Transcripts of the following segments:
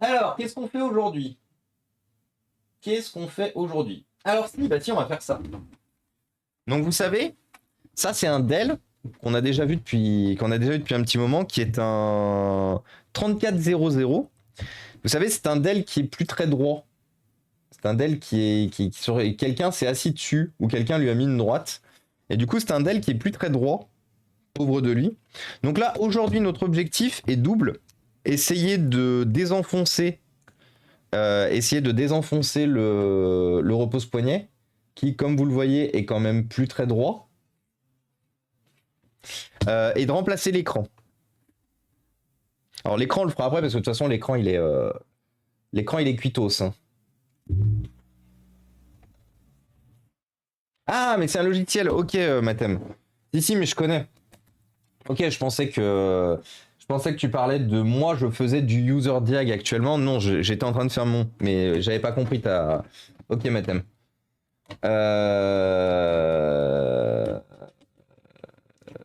Alors, qu'est-ce qu'on fait aujourd'hui? Alors, si, bah tiens, on va faire ça. Donc, vous savez, ça, c'est un Dell qu'on a déjà vu depuis un petit moment, qui est un 3400. Vous savez, c'est un Dell qui est plus très droit. C'est un Dell qui serait... Quelqu'un s'est assis dessus, ou quelqu'un lui a mis une droite. Et du coup, c'est un Dell qui est plus très droit. Pauvre de lui. Donc là, aujourd'hui, notre objectif est double. Essayer de désenfoncer le repose-poignet, qui, comme vous le voyez, est quand même plus très droit. Et de remplacer l'écran. Alors l'écran, on le fera après, parce que de toute façon, l'écran, il est cuitos. Hein. Ah, mais c'est un logiciel. Ok, Mathem. Si, mais je connais. Ok, je pensais que tu parlais de moi, je faisais du user diag actuellement. Non, j'étais en train de faire mon, mais j'avais pas compris ta. Ok, Mathem.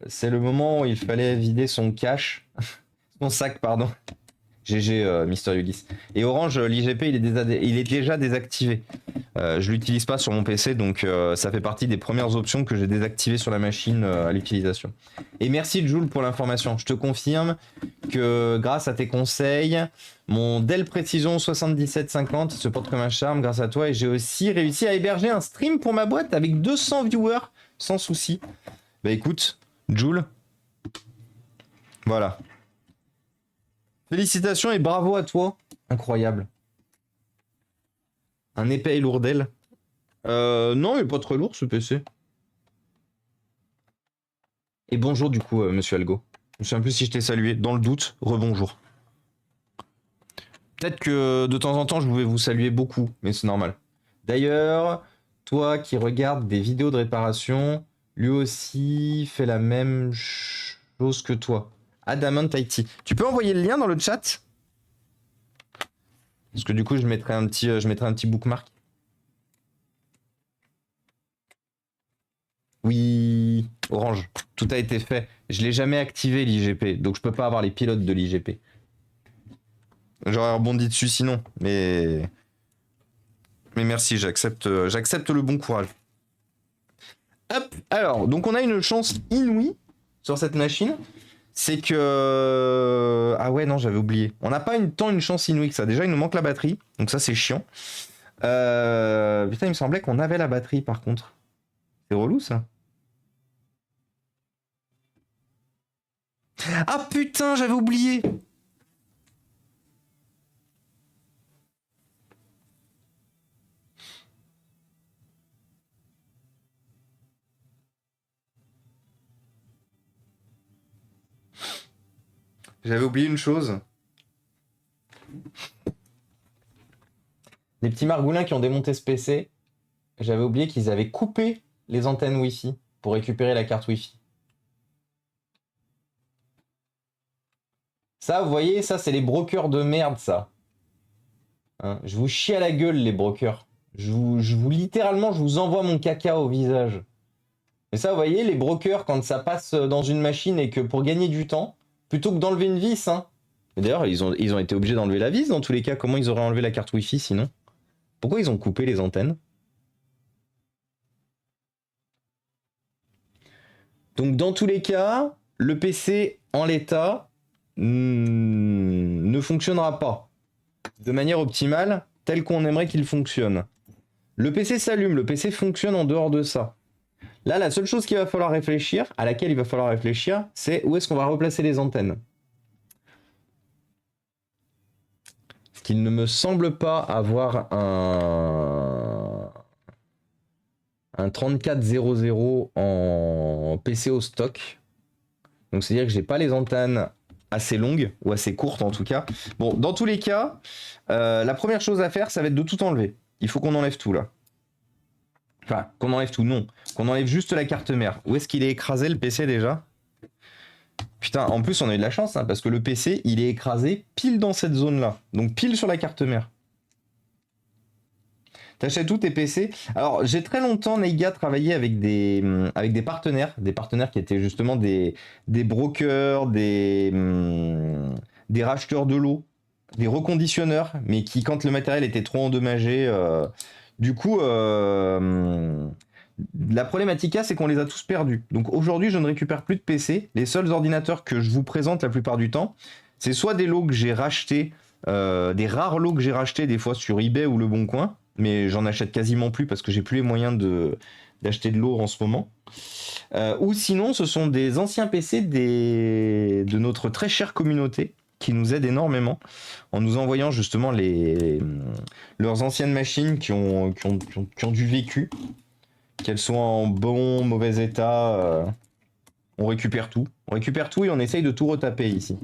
C'est le moment où il fallait vider son cache. Son sac, pardon. GG, Mister Ulysse. Et Orange, l'IGP, il est déjà désactivé. Je l'utilise pas sur mon PC, donc ça fait partie des premières options que j'ai désactivées sur la machine à l'utilisation. Et merci Jules pour l'information. Je te confirme que grâce à tes conseils, mon Dell Precision 7750 se porte comme un charme grâce à toi, et j'ai aussi réussi à héberger un stream pour ma boîte avec 200 viewers sans souci. Bah écoute, Jules, voilà. Félicitations et bravo à toi. Incroyable. Un épais et lourdel. Non, mais pas très lourd ce PC. Et bonjour du coup, monsieur Algo. Je me souviens plus si je t'ai salué. Dans le doute, rebonjour. Peut-être que de temps en temps, je pouvais vous saluer beaucoup, mais c'est normal. D'ailleurs, toi qui regardes des vidéos de réparation, lui aussi fait la même chose que toi. Adamant IT. Tu peux envoyer le lien dans le chat? Parce que du coup, je mettrai un petit bookmark. Oui, Orange, tout a été fait. Je l'ai jamais activé l'IGP, donc je peux pas avoir les pilotes de l'IGP. J'aurais rebondi dessus sinon, mais merci, j'accepte le bon courage. Hop, alors, donc on a une chance inouïe sur cette machine, c'est que... Ah ouais, non, j'avais oublié. On n'a pas une chance inouïe que ça. Déjà, il nous manque la batterie, donc ça c'est chiant. Putain, il me semblait qu'on avait la batterie par contre. C'est relou ça. Ah putain, j'avais oublié. J'avais oublié une chose. Les petits margoulins qui ont démonté ce PC, j'avais oublié qu'ils avaient coupé les antennes Wi-Fi pour récupérer la carte Wi-Fi. Ça, vous voyez, ça, c'est les brokers de merde, ça. Hein, je vous chie à la gueule, les brokers. Littéralement, je vous envoie mon caca au visage. Mais ça, vous voyez, les brokers, quand ça passe dans une machine et que pour gagner du temps, plutôt que d'enlever une vis, hein. D'ailleurs, ils ont été obligés d'enlever la vis dans tous les cas. Comment ils auraient enlevé la carte Wi-Fi sinon? Pourquoi ils ont coupé les antennes? Donc, dans tous les cas, le PC en l'état ne fonctionnera pas de manière optimale telle qu'on aimerait qu'il fonctionne. Le PC s'allume, le PC fonctionne en dehors de ça. Là, la seule chose à laquelle il va falloir réfléchir, c'est où est-ce qu'on va replacer les antennes. Ce qu'il ne me semble pas avoir un 3400 en PC au stock. Donc c'est-à-dire que j'ai pas les antennes assez longues, ou assez courtes en tout cas. Bon, dans tous les cas, la première chose à faire, ça va être de tout enlever. Il faut qu'on enlève tout là. Enfin, qu'on enlève tout, non. Qu'on enlève juste la carte mère. Où est-ce qu'il est écrasé le PC déjà? Putain, en plus on a eu de la chance, hein, parce que le PC, il est écrasé pile dans cette zone-là. Donc pile sur la carte mère. T'achètes tous tes PC. Alors, j'ai très longtemps, Neiga, travaillé avec des partenaires qui étaient justement des brokers, des racheteurs de lots. des reconditionneurs, mais qui, quand le matériel était trop endommagé, du coup, la problématique c'est qu'on les a tous perdus. Donc aujourd'hui, je ne récupère plus de PC. Les seuls ordinateurs que je vous présente la plupart du temps, c'est soit des lots que j'ai rachetés, des rares lots que j'ai rachetés des fois sur eBay ou Le Bon Coin, mais j'en achète quasiment plus parce que j'ai plus les moyens d'acheter de l'eau en ce moment. Ou sinon, ce sont des anciens PC de notre très chère communauté qui nous aident énormément en nous envoyant justement leurs anciennes machines qui ont du vécu, qu'elles soient en bon, mauvais état. On récupère tout. On récupère tout et on essaye de tout retaper ici.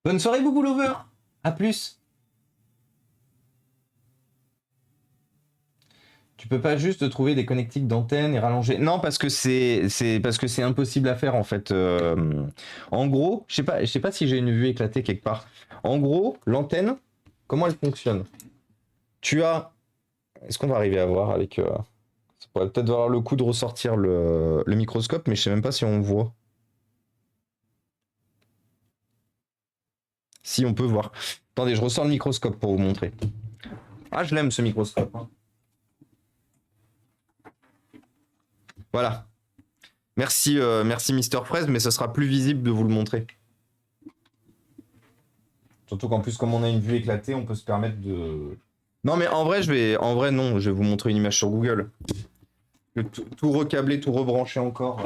Bonne soirée, Boubou Lover. À plus. Tu peux pas juste trouver des connectiques d'antenne et rallonger. Non, parce que c'est parce que c'est impossible à faire en fait. En gros, je sais pas si j'ai une vue éclatée quelque part. En gros, l'antenne, comment elle fonctionne? Tu as. Est-ce qu'on va arriver à voir avec. Ça pourrait peut-être valoir le coup de ressortir le microscope, mais je sais même pas si on voit. Si on peut voir. Attendez, je ressors le microscope pour vous montrer. Ah, je l'aime ce microscope. Voilà. Merci, merci Mister Fraise, mais ce sera plus visible de vous le montrer. Surtout qu'en plus, comme on a une vue éclatée, on peut se permettre de. Non, mais en vrai, non, je vais vous montrer une image sur Google. Tout recabler, tout rebrancher encore.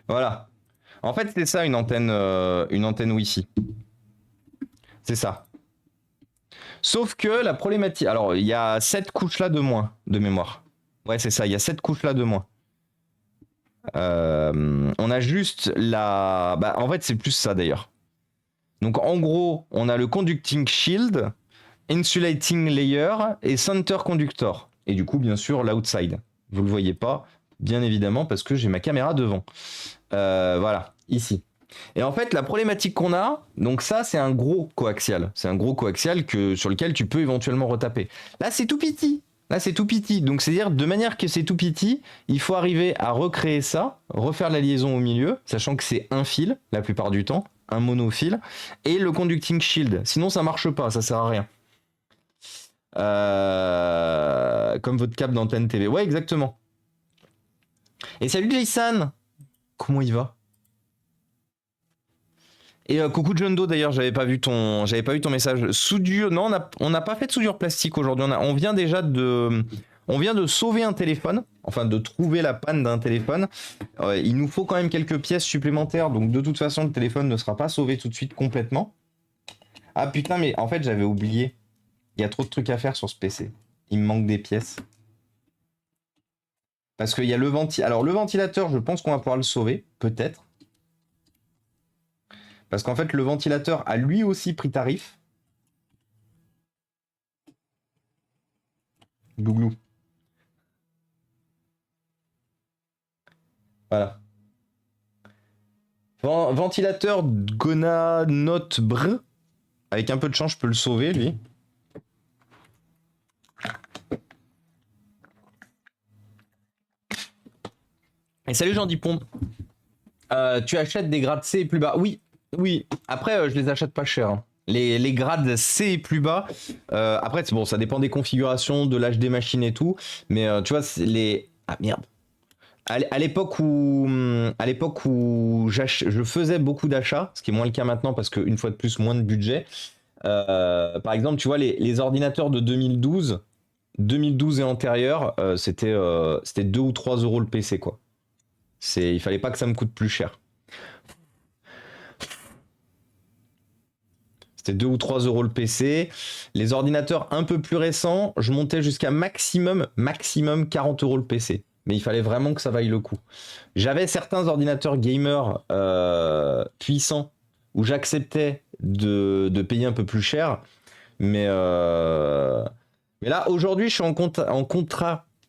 Voilà. En fait, c'est ça une antenne Wi-Fi. C'est ça. Sauf que la problématique. Alors, il y a 7 couches là de moins de mémoire. Ouais, c'est ça, il y a 7 couches là de moins. On a juste la. Bah, en fait, c'est plus ça d'ailleurs. Donc, en gros, on a le conducting shield, insulating layer et center conductor. Et du coup, bien sûr, l'outside. Vous le voyez pas, bien évidemment, parce que j'ai ma caméra devant. Voilà, ici. Et en fait, la problématique qu'on a, donc ça, c'est un gros coaxial. C'est un gros coaxial sur lequel tu peux éventuellement retaper. Là, c'est tout petit. Là, c'est tout petit. Donc, c'est-à-dire, de manière que c'est tout petit, il faut arriver à recréer ça, refaire la liaison au milieu, sachant que c'est un fil, la plupart du temps, un monofil, et le conducting shield. Sinon, ça marche pas, ça sert à rien. Comme votre câble d'antenne TV. Ouais, exactement. Et salut Jason. Comment il va? Et coucou John Doe, d'ailleurs, j'avais pas vu ton message. Soudure, non, on n'a pas fait de soudure plastique aujourd'hui. On vient déjà de sauver un téléphone, enfin de trouver la panne d'un téléphone. Il nous faut quand même quelques pièces supplémentaires, donc de toute façon le téléphone ne sera pas sauvé tout de suite complètement. Ah putain, mais en fait j'avais oublié. Il y a trop de trucs à faire sur ce PC. Il me manque des pièces. Parce qu'il y a le ventilateur. Alors le ventilateur, je pense qu'on va pouvoir le sauver, peut-être. Parce qu'en fait, le ventilateur a lui aussi pris tarif. Glouglou. Voilà. Ventilateur Gona Note Br. Avec un peu de chance, je peux le sauver, lui. Et salut Jean Dipon. Tu achètes des grades C et plus bas. Oui, oui. Après, je les achète pas cher. Hein. Les grades C et plus bas. Après, bon, ça dépend des configurations, de l'âge des machines et tout. Mais tu vois, ah merde. À l'époque où je faisais beaucoup d'achats, ce qui est moins le cas maintenant parce qu'une fois de plus, moins de budget. Par exemple, tu vois, les ordinateurs de 2012 et antérieur, c'était 2 ou 3 euros le PC, quoi. Il fallait pas que ça me coûte plus cher. C'était 2 ou 3 euros le PC. Les ordinateurs un peu plus récents, je montais jusqu'à maximum 40 euros le PC. Mais il fallait vraiment que ça vaille le coup. J'avais certains ordinateurs gamers puissants où j'acceptais de payer un peu plus cher. Mais là, aujourd'hui, je suis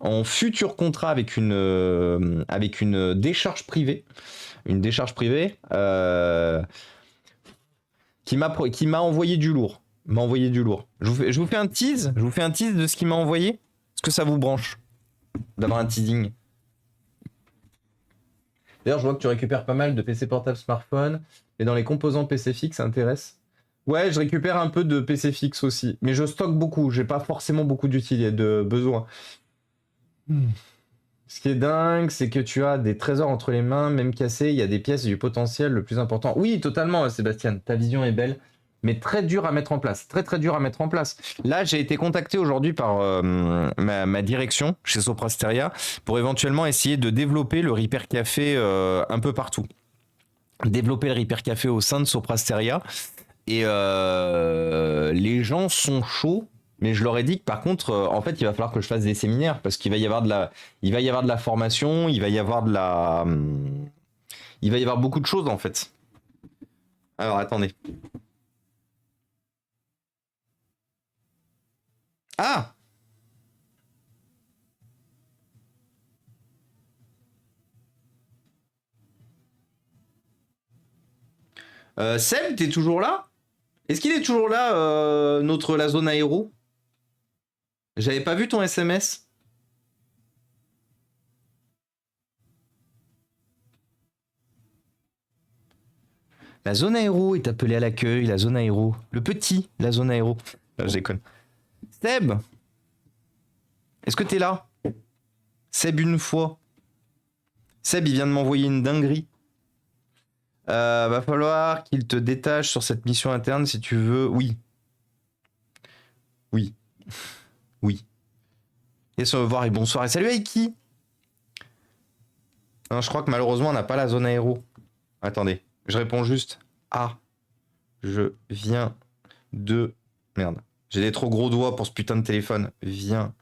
en futur contrat avec une décharge privée. Une décharge privée qui m'a envoyé du lourd. m'a envoyé du lourd. Je vous fais un tease. Je vous fais un tease de ce qu'il m'a envoyé. Est-ce que ça vous branche d'avoir un teasing? D'ailleurs, je vois que tu récupères pas mal de PC portable, smartphone. Et dans les composants PC fixe, ça intéresse. Ouais, je récupère un peu de PC fixe aussi. Mais je stocke beaucoup. J'ai pas forcément beaucoup d'utilité, de besoin. Ce qui est dingue, c'est que tu as des trésors entre les mains, même cassés. Il y a des pièces et du potentiel le plus important. Oui, totalement, Sébastien. Ta vision est belle. Mais très dur à mettre en place. Très, très dur à mettre en place. Là, j'ai été contacté aujourd'hui par ma direction chez Soprasteria pour éventuellement essayer de développer le Repair Café un peu partout. Développer le Repair Café au sein de Soprasteria. Et les gens sont chauds. Mais je leur ai dit que par contre, en fait, il va falloir que je fasse des séminaires parce qu'il va y avoir de la formation, il va y avoir beaucoup de choses en fait. Alors attendez. Ah! Seb, t'es toujours là? Est-ce qu'il est toujours là, la zone aéro? J'avais pas vu ton SMS. La zone aéro est appelée à l'accueil, la zone aéro. Le petit, la zone aéro. Je déconne. Seb! Est-ce que t'es là? Seb une fois. Seb, il vient de m'envoyer une dinguerie. Va falloir qu'il te détache sur cette mission interne si tu veux. Oui. Oui. Oui. Et au revoir et bonsoir. Et salut Aiki. Non, je crois que malheureusement, on n'a pas la zone aéro. Attendez. Je réponds juste. Ah. Je viens de... Merde. J'ai des trop gros doigts pour ce putain de téléphone. Viens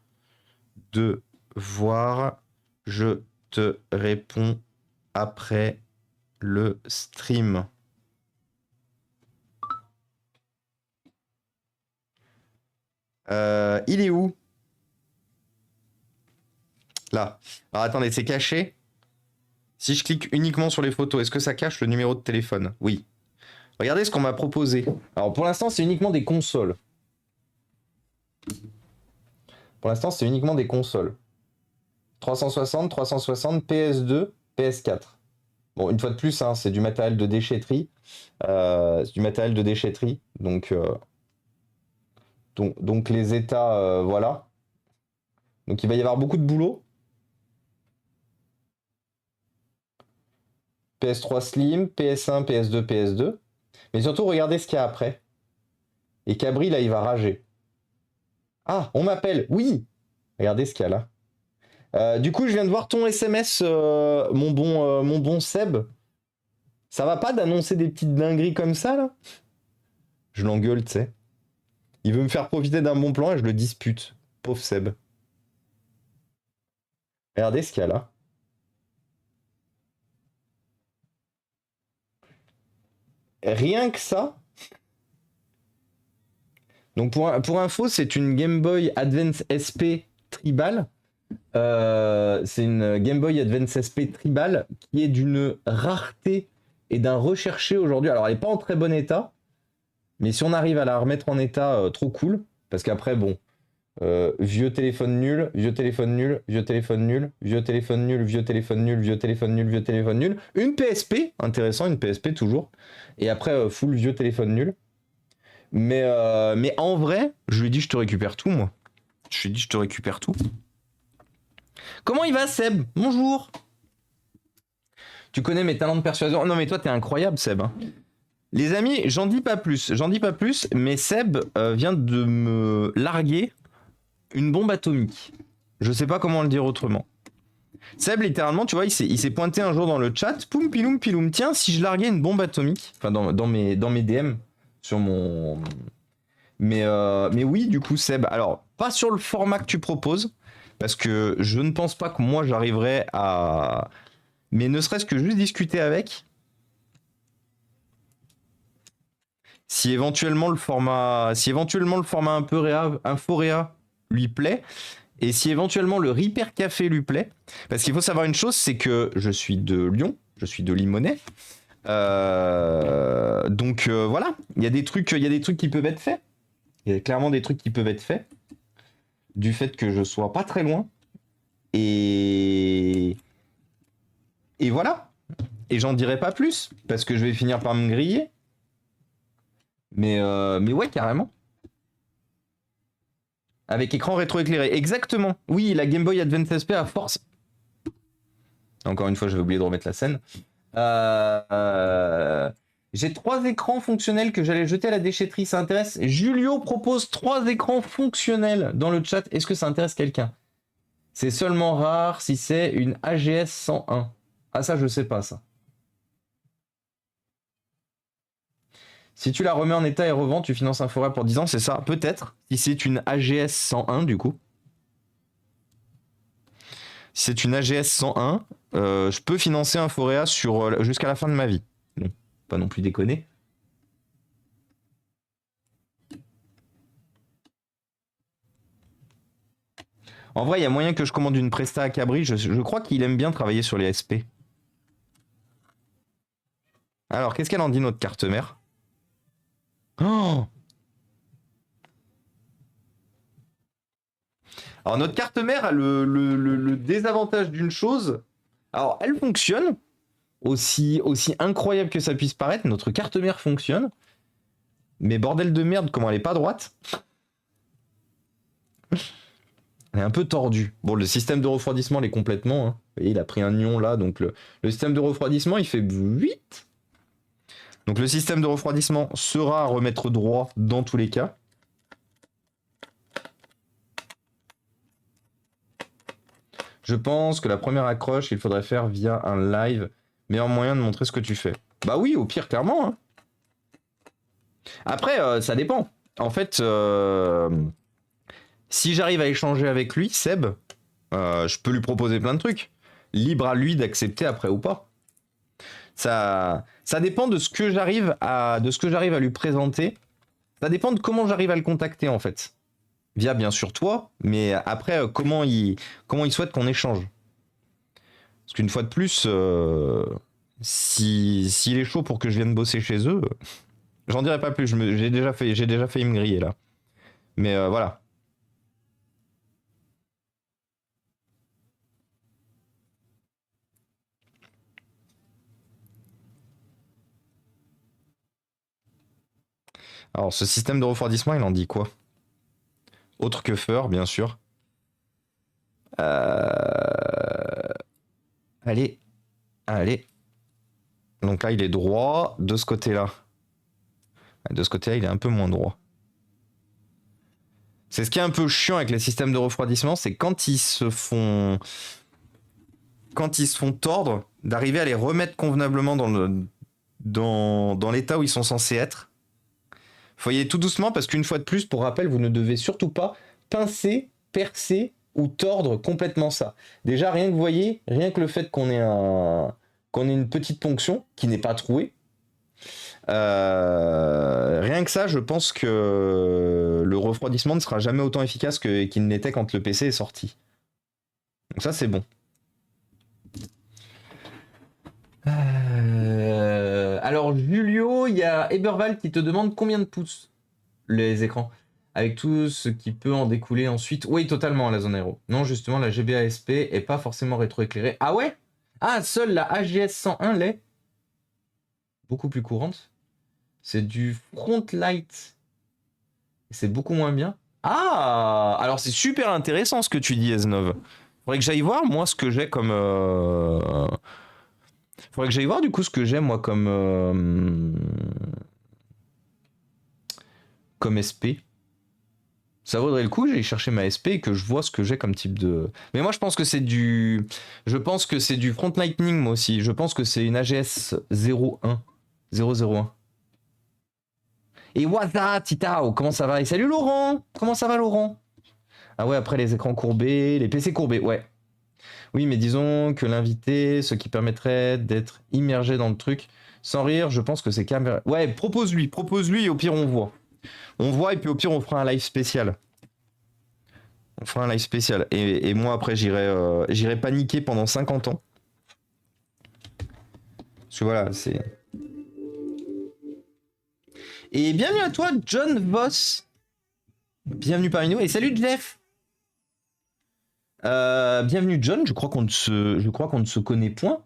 de voir. Je te réponds après le stream. Il est où? Là. Alors attendez, c'est caché. Si je clique uniquement sur les photos, est-ce que ça cache le numéro de téléphone? Oui. Regardez ce qu'on m'a proposé. Alors pour l'instant, c'est uniquement des consoles. Pour l'instant, c'est uniquement des consoles. 360, PS2, PS4. Bon, une fois de plus, hein, c'est du matériel de déchetterie. C'est du matériel de déchetterie. Donc les états, voilà. Donc il va y avoir beaucoup de boulot. PS3 Slim, PS1, PS2, PS2. Mais surtout, regardez ce qu'il y a après. Et Cabri, là, il va rager. Ah, on m'appelle. Oui. Regardez ce qu'il y a là. Du coup, je viens de voir ton SMS, mon bon Seb. Ça va pas d'annoncer des petites dingueries comme ça, là? Je l'engueule, tu sais. Il veut me faire profiter d'un bon plan et je le dispute. Pauvre Seb. Regardez ce qu'il y a là. Rien que ça. Donc pour info, c'est une Game Boy Advance SP Tribal. C'est une Game Boy Advance SP Tribal qui est d'une rareté et d'un recherché aujourd'hui. Alors elle n'est pas en très bon état, mais si on arrive à la remettre en état, trop cool. Parce qu'après, bon, vieux téléphone nul, vieux téléphone nul, vieux téléphone nul, vieux téléphone nul, vieux téléphone nul, vieux téléphone nul, vieux téléphone nul. Une PSP, intéressant, une PSP toujours. Et après, full vieux téléphone nul. Mais en vrai, je lui ai dit je te récupère tout, moi. Je lui ai dit je te récupère tout. Comment il va, Seb? Bonjour. Tu connais mes talents de persuasion? Non mais toi t'es incroyable, Seb. Hein. Les amis, j'en dis pas plus, mais Seb vient de me larguer une bombe atomique. Je sais pas comment le dire autrement. Seb, littéralement, tu vois, il s'est pointé un jour dans le chat, poum piloum piloum, tiens, si je larguais une bombe atomique, enfin dans mes DM, sur mon... Mais oui, du coup, Seb, alors, pas sur le format que tu proposes, parce que je ne pense pas que moi j'arriverai à... Mais ne serait-ce que juste discuter avec. Si éventuellement le format un peu inforéa lui plaît, et si éventuellement le Repair Café lui plaît, parce qu'il faut savoir une chose, c'est que je suis de Lyon, je suis de Limonest, donc voilà, il y a des trucs qui peuvent être faits. Il y a clairement des trucs qui peuvent être faits. Du fait que je sois pas très loin. Et... Et voilà. Et j'en dirai pas plus. Parce que je vais finir par me griller. Mais ouais, carrément. Avec écran rétroéclairé. Exactement. Oui, la Game Boy Advance SP à force. Encore une fois, j'avais oublié de remettre la scène. J'ai 3 écrans fonctionnels que j'allais jeter à la déchetterie. Ça intéresse. Julio propose 3 écrans fonctionnels dans le chat. Est-ce que ça intéresse quelqu'un? C'est seulement rare si c'est une AGS 101. Ah ça, je sais pas ça. Si tu la remets en état et revends, tu finances un forêt pour 10 ans, c'est ça? Peut-être. Si c'est une AGS 101 du coup. Si c'est une AGS 101, je peux financer un Foréa sur jusqu'à la fin de ma vie. Bon, pas non plus déconner. En vrai, il y a moyen que je commande une Presta à Cabri. Je crois qu'il aime bien travailler sur les SP. Alors, qu'est-ce qu'elle en dit, notre carte mère? Oh! Alors, notre carte mère a le désavantage d'une chose. Alors, elle fonctionne. Aussi incroyable que ça puisse paraître, notre carte mère fonctionne. Mais bordel de merde, comment elle est pas droite. Elle est un peu tordue. Bon, le système de refroidissement l'est complètement. Hein. Vous voyez, il a pris un ion là, donc le système de refroidissement, il fait 8. Donc le système de refroidissement sera à remettre droit dans tous les cas. Je pense que la première accroche, il faudrait faire via un live. Meilleur moyen de montrer ce que tu fais. Bah oui, au pire, clairement. Hein. Après, ça dépend. En fait, si j'arrive à échanger avec lui, Seb, je peux lui proposer plein de trucs. Libre à lui d'accepter après ou pas. Ça dépend de ce que j'arrive à lui présenter. Ça dépend de comment j'arrive à le contacter en fait. Via bien sûr toi, mais après comment il souhaite qu'on échange. Parce qu'une fois de plus, s'il est chaud pour que je vienne bosser chez eux, j'en dirai pas plus. J'ai déjà failli me griller là. Mais voilà. Alors ce système de refroidissement, il en dit quoi? Autre que Feur, bien sûr. Allez. Donc là, il est droit. De ce côté-là. De ce côté-là, il est un peu moins droit. C'est ce qui est un peu chiant avec les systèmes de refroidissement, c'est quand ils se font tordre, d'arriver à les remettre convenablement dans l'état où ils sont censés être. Faut y aller tout doucement parce qu'une fois de plus, pour rappel, vous ne devez surtout pas pincer, percer ou tordre complètement ça. Déjà, rien que vous voyez, rien que le fait qu'on ait une petite ponction qui n'est pas trouée, rien que ça, je pense que le refroidissement ne sera jamais autant efficace qu'il n'était quand le PC est sorti. Donc ça, c'est bon. Alors, Julio, il y a Eberval qui te demande combien de pouces les écrans avec tout ce qui peut en découler ensuite. Oui, totalement, la zone aéro. Non, justement, la GBA SP est pas forcément rétroéclairée. Ah ouais? Ah, seule la AGS 101 l'est. Beaucoup plus courante. C'est du front light. C'est beaucoup moins bien. Ah! Alors, c'est super intéressant ce que tu dis, Esnov. Faudrait que j'aille voir, moi, ce que j'ai comme... Faudrait que j'aille voir, du coup, ce que j'ai, moi, comme SP. Ça vaudrait le coup, j'aille chercher ma SP et que je vois ce que j'ai comme type de... Mais moi, je pense que c'est du... Front Lightning, moi aussi. Je pense que c'est une AGS 01. 001. Et Waza, Titao, comment ça va? Et salut Laurent! Comment ça va, Laurent? Ah ouais, après les écrans courbés, les PC courbés, ouais. Oui, mais disons que l'invité, ce qui permettrait d'être immergé dans le truc, sans rire, je pense que c'est caméra... Ouais, propose-lui, et au pire, on voit. On voit, et puis au pire, on fera un live spécial. Et moi, après, j'irai paniquer pendant 50 ans. Parce que voilà, c'est... Et bienvenue à toi, John Voss. Bienvenue parmi nous. Et salut Jeff. Bienvenue John. Je crois qu'on ne se connaît point.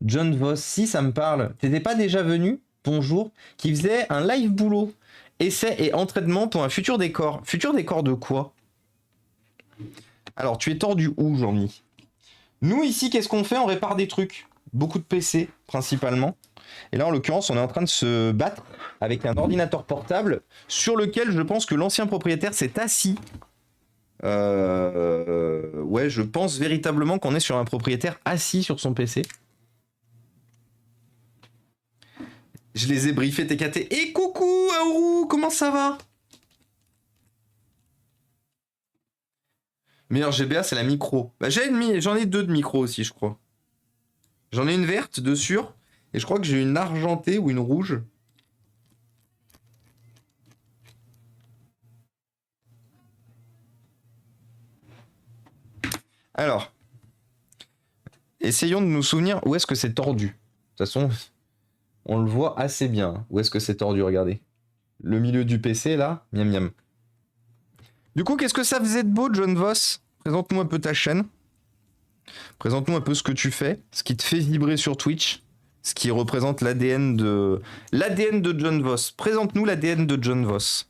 John Voss, si ça me parle. T'étais pas déjà venu? Bonjour. Qui faisait un live boulot. Essai et entraînement pour un futur décor. Futur décor de quoi? Alors, tu es tordu où, Jean-Mi? Nous, ici, qu'est-ce qu'on fait? On répare des trucs. Beaucoup de PC, principalement. Et là, en l'occurrence, on est en train de se battre avec un ordinateur portable sur lequel je pense que l'ancien propriétaire s'est assis. Ouais, je pense véritablement qu'on est sur un propriétaire assis sur son PC. Je les ai briefés TKT. Et coucou, Aourou, comment ça va? Meilleur GBA, c'est la micro. Bah, j'en ai deux de micro aussi, je crois. J'en ai une verte de sûr. Et je crois que j'ai une argentée ou une rouge. Alors. Essayons de nous souvenir où est-ce que c'est tordu. De toute façon, on le voit assez bien. Où est-ce que c'est tordu, regardez. Le milieu du PC, là. Miam miam. Du coup, qu'est-ce que ça faisait de beau, John Voss? Présente-nous un peu ta chaîne. Présente-nous un peu ce que tu fais. Ce qui te fait vibrer sur Twitch. Ce qui représente l'ADN de John Voss. Présente-nous l'ADN de John Voss.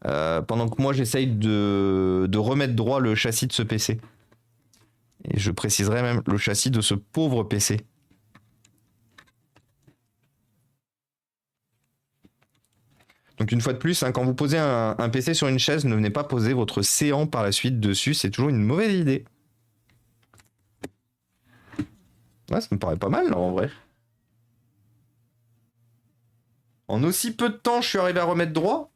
Pendant que moi, j'essaye de remettre droit le châssis de ce PC. Et je préciserai même le châssis de ce pauvre PC. Donc une fois de plus, hein, quand vous posez un PC sur une chaise, ne venez pas poser votre séant par la suite dessus, c'est toujours une mauvaise idée. Ouais, ça me paraît pas mal, là, en vrai. En aussi peu de temps, je suis arrivé à remettre droit.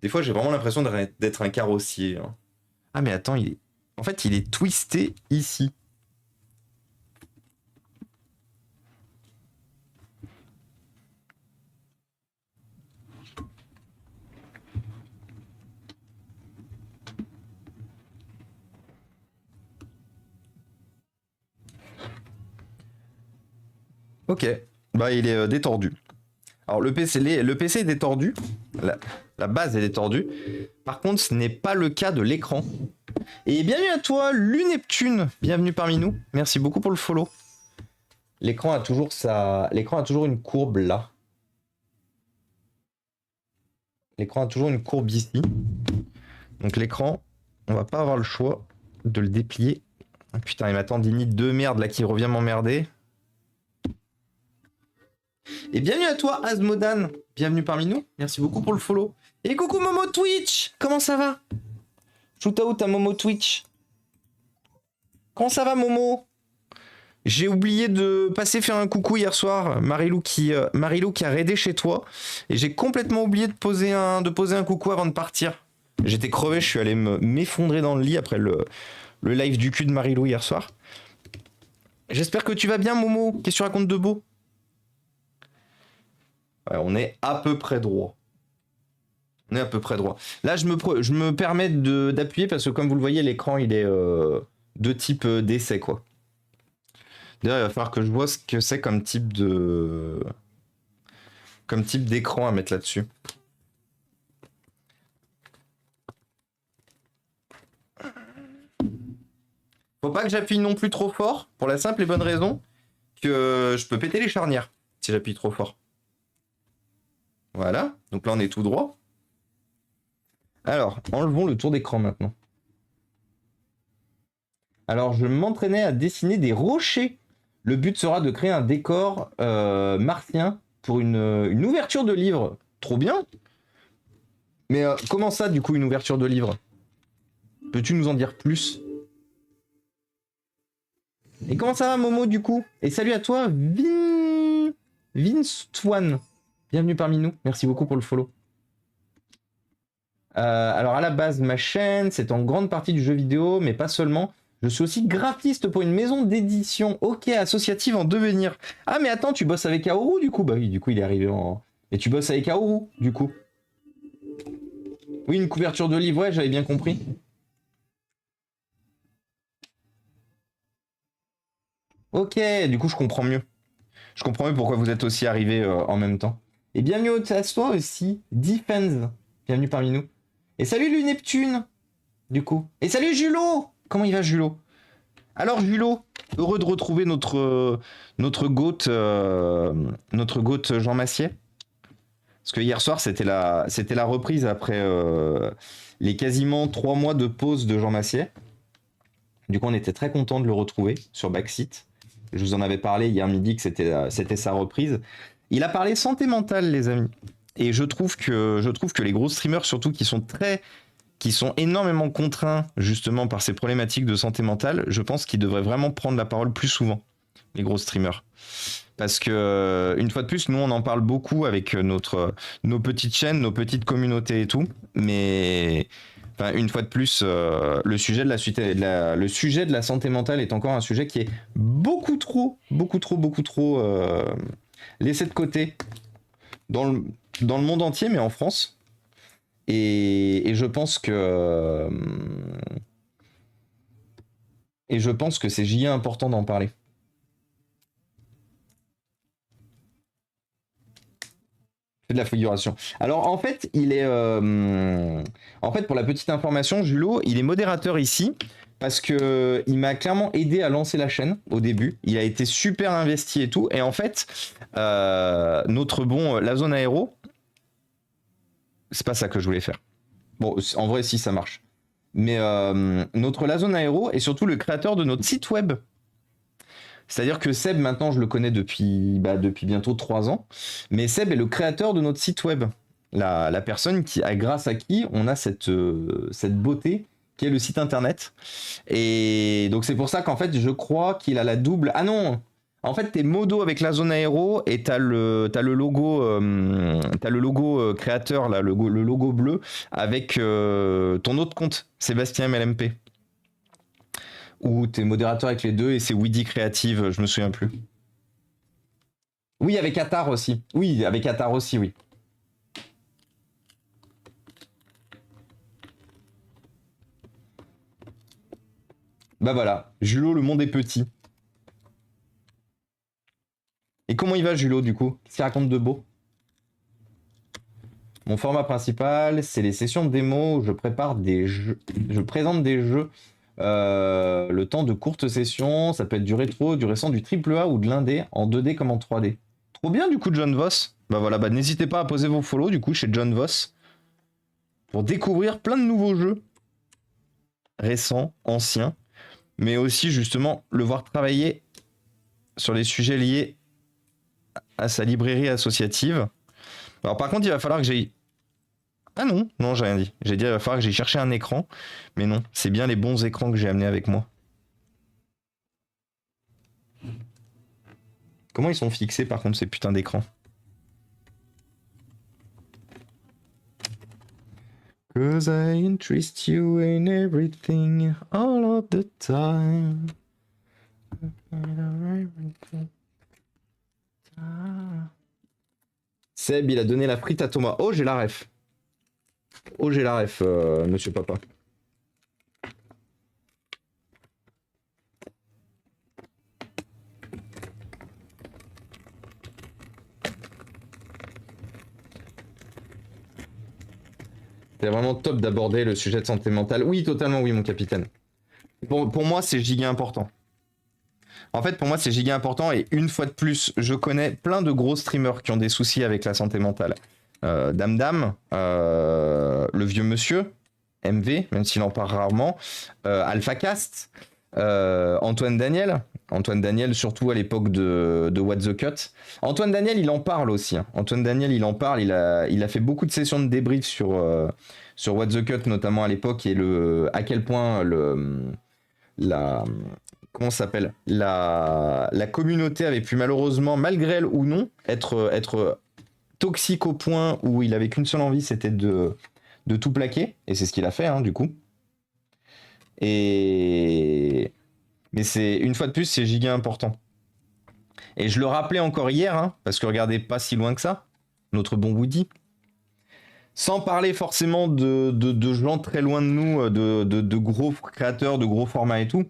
Des fois, j'ai vraiment l'impression d'être un carrossier. Hein. Ah, mais attends, en fait, il est twisté ici. Ok, bah il est détordu. Alors le PC est détordu, la base est détordue. Par contre, ce n'est pas le cas de l'écran. Et bienvenue à toi, Luneptune. Bienvenue parmi nous. Merci beaucoup pour le follow. L'écran a toujours une courbe là. L'écran a toujours une courbe ici. Donc l'écran, on va pas avoir le choix de le déplier. Ah, putain, il m'attend Dini de merde là qui revient m'emmerder. Et bienvenue à toi, Asmodan. Bienvenue parmi nous. Merci beaucoup pour le follow. Et coucou Momo Twitch. Comment ça va? Shoot out à Momo Twitch. Comment ça va, Momo? J'ai oublié de passer faire un coucou hier soir. Marilou qui a raidé chez toi. Et j'ai complètement oublié de poser un coucou avant de partir. J'étais crevé, je suis allé m'effondrer dans le lit après le live du cul de Marilou hier soir. J'espère que tu vas bien, Momo. Qu'est-ce que tu racontes de beau? Ouais, on est à peu près droit. On est à peu près droit. Là, je me permets d'appuyer parce que comme vous le voyez, l'écran, il est de type d'essai, quoi. D'ailleurs, il va falloir que je vois ce que c'est comme type d'écran à mettre là-dessus. Faut pas que j'appuie non plus trop fort, pour la simple et bonne raison que je peux péter les charnières si j'appuie trop fort. Voilà, donc là on est tout droit. Alors, enlevons le tour d'écran maintenant. Alors, je m'entraînais à dessiner des rochers. Le but sera de créer un décor martien pour une ouverture de livre. Trop bien. Mais comment ça, du coup, une ouverture de livre? Peux-tu nous en dire plus? Et comment ça va, Momo, du coup? Et salut à toi, Vince Twan. Bienvenue parmi nous. Merci beaucoup pour le follow. Alors, à la base, ma chaîne, c'est en grande partie du jeu vidéo, mais pas seulement. Je suis aussi graphiste pour une maison d'édition, ok, associative en devenir. Ah, mais attends, tu bosses avec Aourou, du coup? Bah oui, du coup, il est arrivé en... Et tu bosses avec Aourou, du coup? Oui, une couverture de livre, ouais, j'avais bien compris. Ok, du coup, je comprends mieux. Je comprends mieux pourquoi vous êtes aussi arrivés en même temps. Et bienvenue à toi aussi, Defense. bienvenue parmi nous. Et salut lui Neptune, du coup. Et salut Julot. Comment il va Julot? Alors Julot, heureux de retrouver notre goat Jean Massier. Parce que hier soir c'était la reprise après les quasiment 3 mois de pause de Jean Massier. Du coup on était très content de le retrouver sur Backseat. Je vous en avais parlé hier midi que c'était sa reprise. Il a parlé santé mentale les amis. Et je trouve que les gros streamers surtout qui sont énormément contraints justement par ces problématiques de santé mentale, je pense qu'ils devraient vraiment prendre la parole plus souvent, les gros streamers. Parce que, une fois de plus, nous on en parle beaucoup avec nos petites chaînes, nos petites communautés et tout, mais enfin, une fois de plus, le sujet de la santé mentale est encore un sujet qui est beaucoup trop laissé de côté dans le monde entier, mais en France. Et je pense que c'est giga important d'en parler. De la figuration. Alors en fait, pour la petite information, Julot, il est modérateur ici parce que il m'a clairement aidé à lancer la chaîne au début. Il a été super investi et tout. Et en fait, notre bon la zone aéro, c'est pas ça que je voulais faire. Bon, en vrai, si ça marche. Mais notre la zone aéro est surtout le créateur de notre site web. C'est-à-dire que Seb, maintenant, je le connais depuis bientôt 3 ans. Mais Seb est le créateur de notre site web. La personne grâce à qui on a cette beauté qui est le site internet. Et donc, c'est pour ça qu'en fait, je crois qu'il a la double... Ah non! En fait, t'es modo avec la zone aéro et t'as le logo créateur, là, le logo bleu, avec ton autre compte, Sébastien MLMP. Ou t'es modérateur avec les deux et c'est Weedy Creative, je me souviens plus. Oui, avec Qatar aussi. Oui, avec Qatar aussi, oui. Bah voilà, Julot, le monde est petit. Et comment il va Julot du coup? Qu'est-ce qu'il raconte de beau? Mon format principal, c'est les sessions de démo où je prépare des jeux. Je présente des jeux. Le temps de courtes sessions, ça peut être du rétro, du récent, du AAA ou de l'indé en 2D comme en 3D. Trop bien du coup John Voss. Bah voilà, n'hésitez pas à poser vos follow du coup chez John Voss pour découvrir plein de nouveaux jeux récents, anciens, mais aussi justement le voir travailler sur les sujets liés à sa librairie associative. Alors par contre, il va falloir que j'aille... Ah non, j'ai rien dit. J'ai dit il va falloir que j'aille chercher un écran, mais non, c'est bien les bons écrans que j'ai amenés avec moi. Comment ils sont fixés par contre ces putains d'écrans? Cause I interest you in everything all of the time. Seb, il a donné la frite à Thomas. Oh, j'ai la ref. Monsieur Papa. C'est vraiment top d'aborder le sujet de santé mentale. Oui, totalement, oui, mon capitaine. Pour moi, c'est giga important. En fait, pour moi, c'est giga important. Et une fois de plus, je connais plein de gros streamers qui ont des soucis avec la santé mentale. Dame, le vieux monsieur, MV, même s'il en parle rarement, AlphaCast, Antoine Daniel, surtout à l'époque de What the Cut. Antoine Daniel, il en parle aussi. Hein. Antoine Daniel, il en parle. Il a fait beaucoup de sessions de débrief sur What the Cut, notamment à l'époque, et à quel point comment ça s'appelle, la communauté avait pu malheureusement, malgré elle ou non, être toxique au point où il avait qu'une seule envie, c'était de tout plaquer. Et c'est ce qu'il a fait, hein, du coup. Mais c'est, une fois de plus, c'est giga important. Et je le rappelais encore hier, hein, parce que regardez, pas si loin que ça, notre bon Woody. Sans parler forcément de gens très loin de nous, de gros créateurs, de gros formats et tout.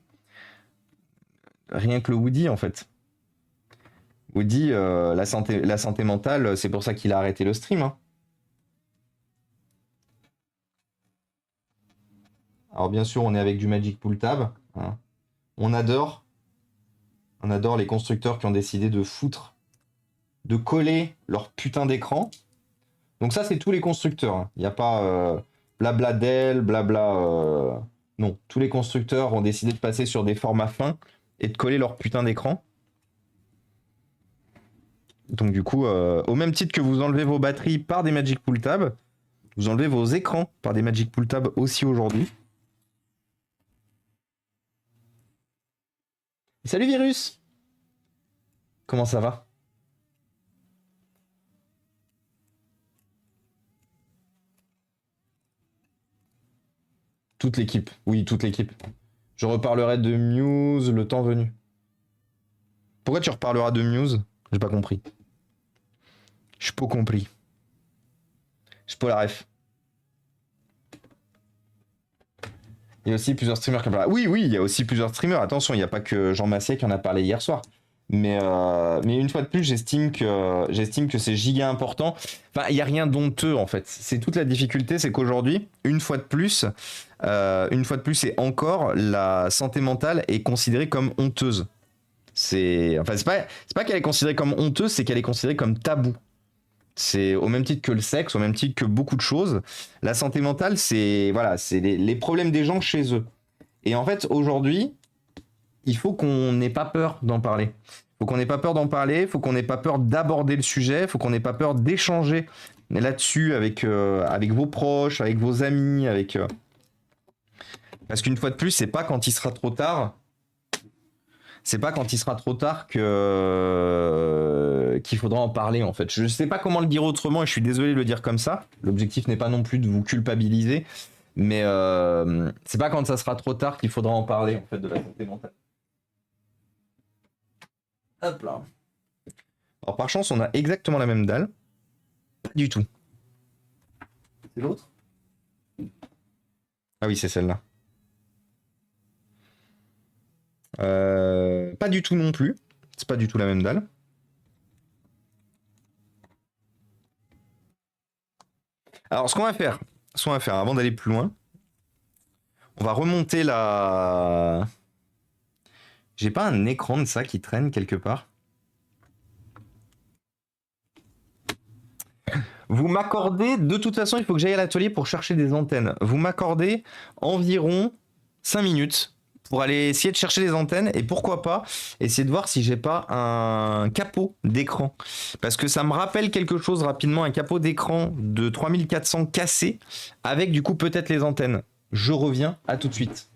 Rien que le Woody, en fait. Woody, la santé mentale, c'est pour ça qu'il a arrêté le stream. Hein. Alors bien sûr, on est avec du Magic Pool Tab. Hein. On adore. On adore les constructeurs qui ont décidé de foutre, de coller leur putain d'écran. Donc ça, c'est tous les constructeurs. Hein. Il n'y a pas blabla Dell, blabla... Non, tous les constructeurs ont décidé de passer sur des formats fins et de coller leur putain d'écran. Donc du coup, au même titre que vous enlevez vos batteries par des Magic Pool Tab, vous enlevez vos écrans par des Magic Pool Tab aussi aujourd'hui. Salut Virus! Comment ça va? Toute l'équipe, oui, toute l'équipe. Je reparlerai de Muse le temps venu. Pourquoi tu reparleras de Muse? J'ai pas compris. J'ai pas compris. J'ai pas la ref. Il y a aussi plusieurs streamers qui en parlent. Oui, oui, il y a aussi plusieurs streamers. Attention, il n'y a pas que Jean Massier qui en a parlé hier soir. Mais une fois de plus, j'estime que c'est giga important. Enfin, il n'y a rien d'honteux en fait. C'est toute la difficulté, c'est qu'aujourd'hui, une fois de plus, et encore, la santé mentale est considérée comme honteuse. C'est pas qu'elle est considérée comme honteuse, c'est qu'elle est considérée comme tabou. C'est au même titre que le sexe, au même titre que beaucoup de choses. La santé mentale, c'est voilà, c'est les problèmes des gens chez eux. Et en fait, aujourd'hui, il faut qu'on n'ait pas peur d'en parler. Il faut qu'on n'ait pas peur d'en parler, il faut qu'on n'ait pas peur d'aborder le sujet, il faut qu'on n'ait pas peur d'échanger là-dessus avec vos proches, avec vos amis, parce qu'une fois de plus, c'est pas quand il sera trop tard. C'est pas quand il sera trop tard qu'il faudra en parler en fait. Je sais pas comment le dire autrement et je suis désolé de le dire comme ça. L'objectif n'est pas non plus de vous culpabiliser, mais c'est pas quand ça sera trop tard qu'il faudra en parler en fait de la santé mentale. Hop là. Alors par chance, on a exactement la même dalle. Pas du tout. C'est l'autre? Ah oui, c'est celle-là. Pas du tout non plus. C'est pas du tout la même dalle. Alors ce qu'on va faire avant d'aller plus loin, on va remonter la. J'ai pas un écran de ça qui traîne quelque part. Vous m'accordez, de toute façon, il faut que j'aille à l'atelier pour chercher des antennes. Vous m'accordez environ 5 minutes pour aller essayer de chercher des antennes et pourquoi pas essayer de voir si j'ai pas un capot d'écran. Parce que ça me rappelle quelque chose rapidement, un capot d'écran de 3400 cassé avec du coup peut-être les antennes. Je reviens, à tout de suite.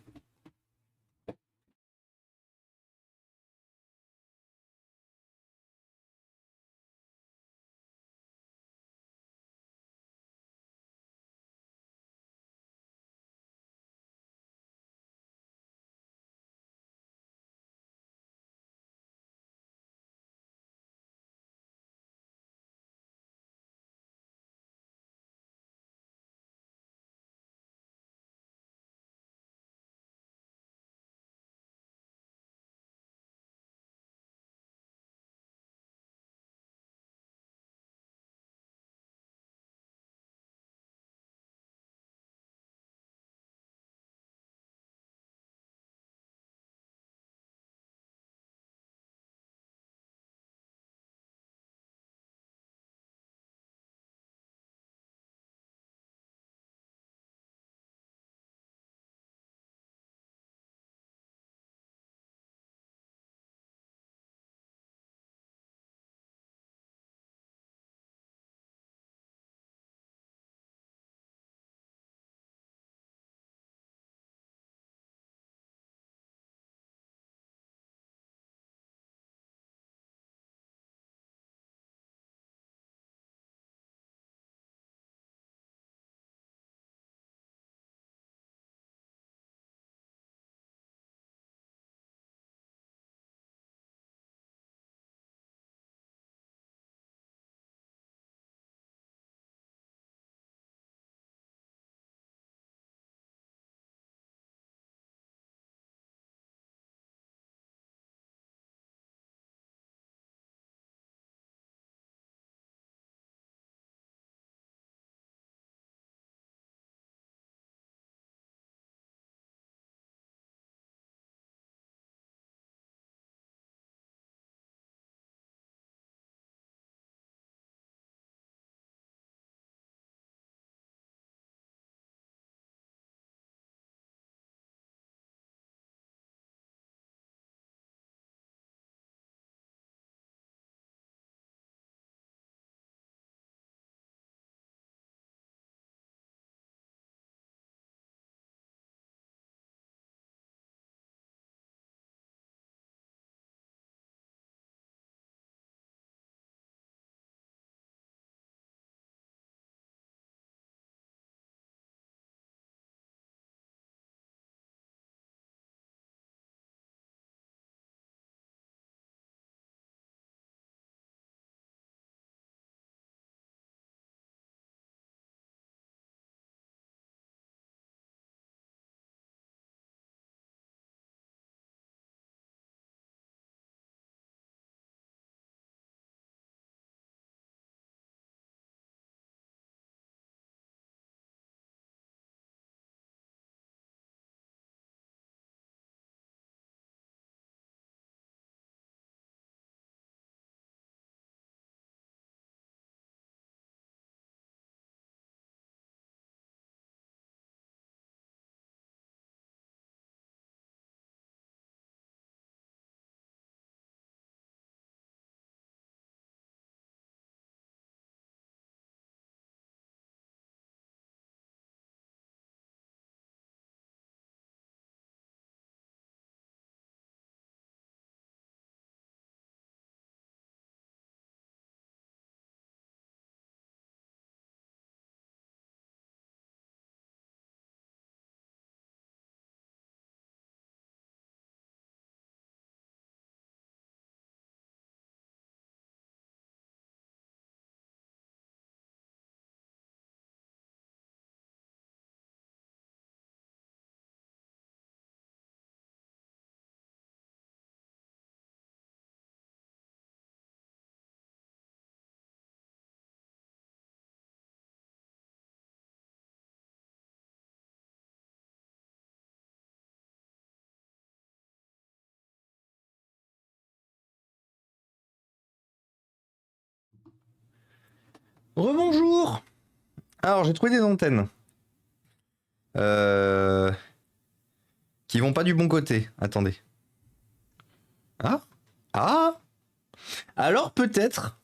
Rebonjour. Alors, j'ai trouvé des antennes. Qui vont pas du bon côté. Attendez. Ah. Ah. Alors peut-être.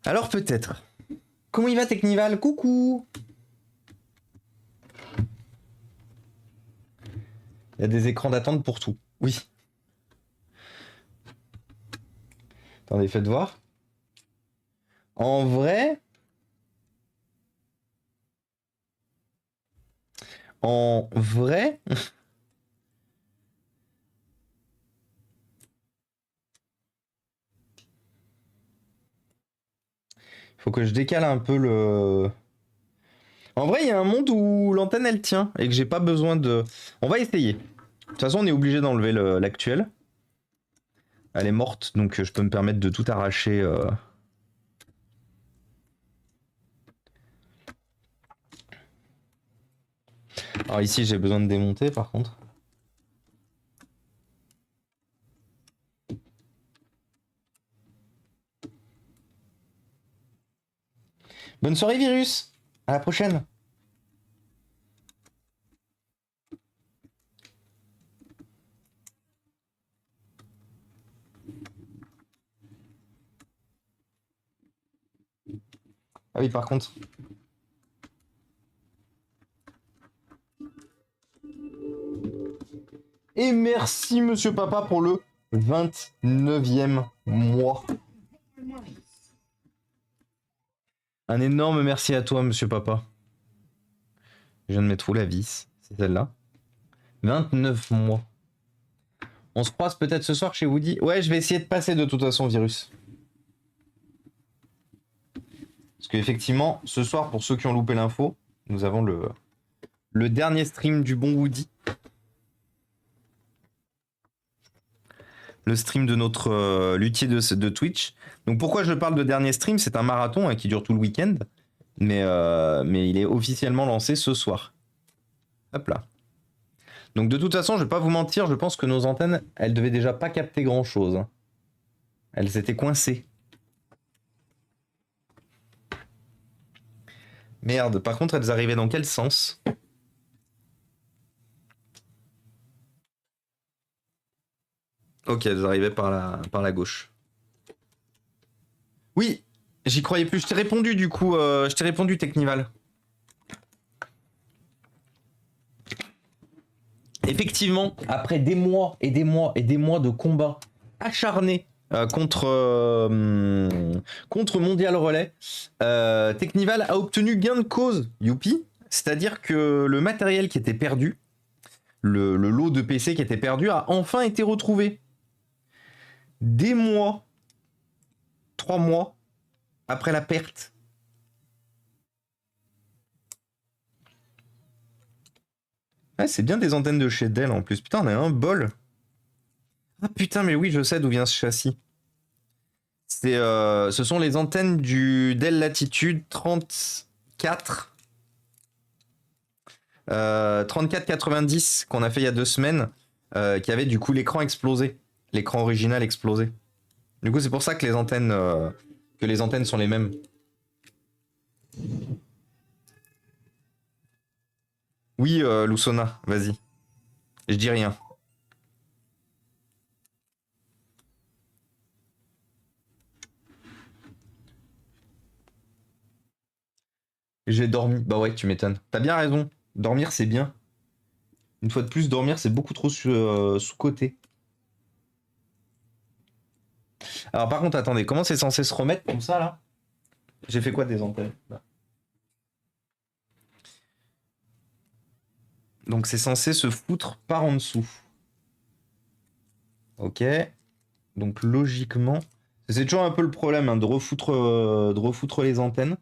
Alors peut-être. Comment il va Technival? Coucou. Il y a des écrans d'attente pour tout. Oui. Attendez, faites voir. En vrai... En vrai... Faut que je décale un peu le... En vrai, il y a un monde où l'antenne, elle tient et que j'ai pas besoin de... On va essayer. De toute façon, on est obligé d'enlever l'actuelle. Elle est morte, donc je peux me permettre de tout arracher. Alors ici, j'ai besoin de démonter, par contre. Bonne soirée, Virus. À la prochaine. Ah oui, par contre. Et merci, monsieur papa, pour le 29e mois. Un énorme merci à toi, monsieur papa. Je viens de mettre où la vis? C'est celle-là. 29 mois. On se croise peut-être ce soir chez Woody. Ouais, je vais essayer de passer de toute façon, Virus. Parce qu'effectivement, ce soir, pour ceux qui ont loupé l'info, nous avons le dernier stream du bon Woody. Le stream de notre luthier de Twitch. Donc pourquoi je parle de dernier stream? C'est un marathon hein, qui dure tout le week-end. Mais il est officiellement lancé ce soir. Hop là. Donc de toute façon, je vais pas vous mentir, je pense que nos antennes, elles devaient déjà pas capter grand chose. Hein. Elles étaient coincées. Merde, par contre, elles arrivaient dans quel sens? Ok, elles arrivaient par la gauche. Oui, j'y croyais plus. Je t'ai répondu du coup, je t'ai répondu Technival. Effectivement, après des mois et des mois et des mois de combats acharnés contre Mondial Relais, Technival a obtenu gain de cause, youpi. C'est-à-dire que le matériel qui était perdu, le lot de PC qui était perdu, a enfin été retrouvé. Des mois, 3 mois après la perte. Ah, c'est bien des antennes de chez Dell en plus. Putain, on a un bol. Ah putain, mais oui, je sais d'où vient ce châssis. Ce sont les antennes du Dell Latitude 34 3490 qu'on a fait il y a 2 semaines, qui avait du coup l'écran explosé, l'écran original explosé. Du coup, c'est pour ça que les antennes sont les mêmes. Oui, Lusona, vas-y. Je dis rien. J'ai dormi. Bah ouais, tu m'étonnes. T'as bien raison. Dormir, c'est bien. Une fois de plus, dormir, c'est beaucoup trop sous-coté. Alors par contre, attendez, comment c'est censé se remettre comme ça, là? J'ai fait quoi des antennes là. Donc c'est censé se foutre par en dessous. Ok. Donc logiquement... C'est toujours un peu le problème hein, de refoutre les antennes.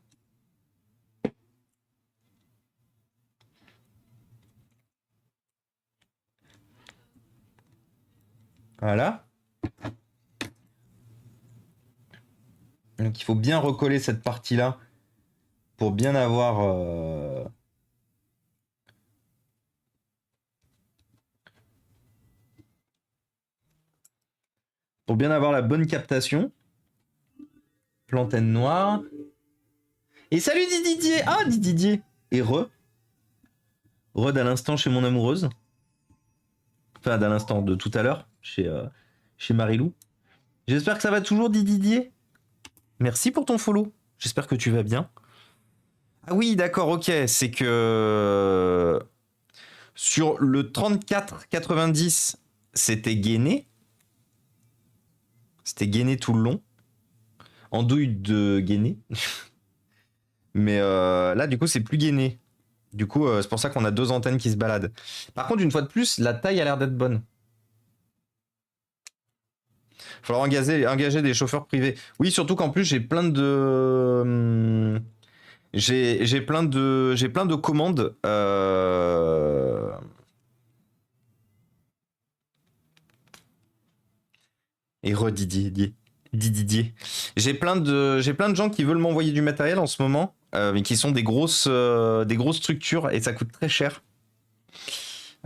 Voilà. Donc il faut bien recoller cette partie-là pour bien avoir... pour bien avoir la bonne captation. Plantaine noire. Et salut Didier. Ah, Didier. Et Re à l'instant chez mon amoureuse. Enfin, à l'instant de tout à l'heure, chez Marilou. J'espère que ça va toujours, Didier. Merci pour ton follow. J'espère que tu vas bien. Ah oui, d'accord, ok. C'est que sur le 34,90, c'était gainé. C'était gainé tout le long. Andouille de gainé. Mais là, du coup, c'est plus gainé. Du coup, c'est pour ça qu'on a 2 antennes qui se baladent. Par contre, une fois de plus, la taille a l'air d'être bonne. Il va falloir engager des chauffeurs privés. Oui, surtout qu'en plus, j'ai plein de... J'ai plein de commandes. Et Didier. J'ai plein de gens qui veulent m'envoyer du matériel en ce moment, mais qui sont des grosses structures et ça coûte très cher.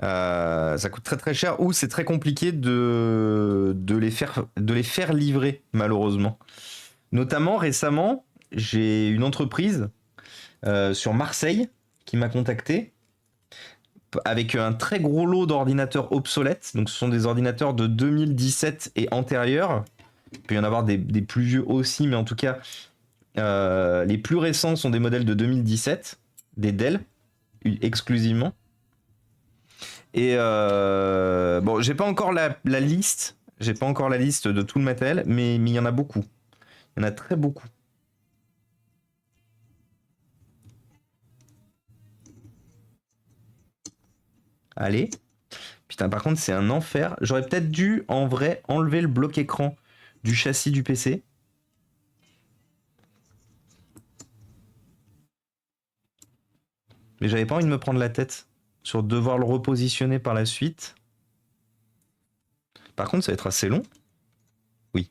Ça coûte très très cher ou c'est très compliqué de les faire livrer malheureusement. Notamment récemment, j'ai une entreprise sur Marseille qui m'a contacté avec un très gros lot d'ordinateurs obsolètes. Donc ce sont des ordinateurs de 2017 et antérieurs. Il peut y en avoir des plus vieux aussi, mais en tout cas, les plus récents sont des modèles de 2017, des Dell exclusivement. Et bon, j'ai pas encore la liste. J'ai pas encore la liste de tout le matériel, mais il y en a beaucoup. Il y en a très beaucoup. Allez. Putain, par contre, c'est un enfer. J'aurais peut-être dû, en vrai, enlever le bloc écran du châssis du PC. Mais j'avais pas envie de me prendre la tête sur devoir le repositionner par la suite. Par contre, ça va être assez long. Oui.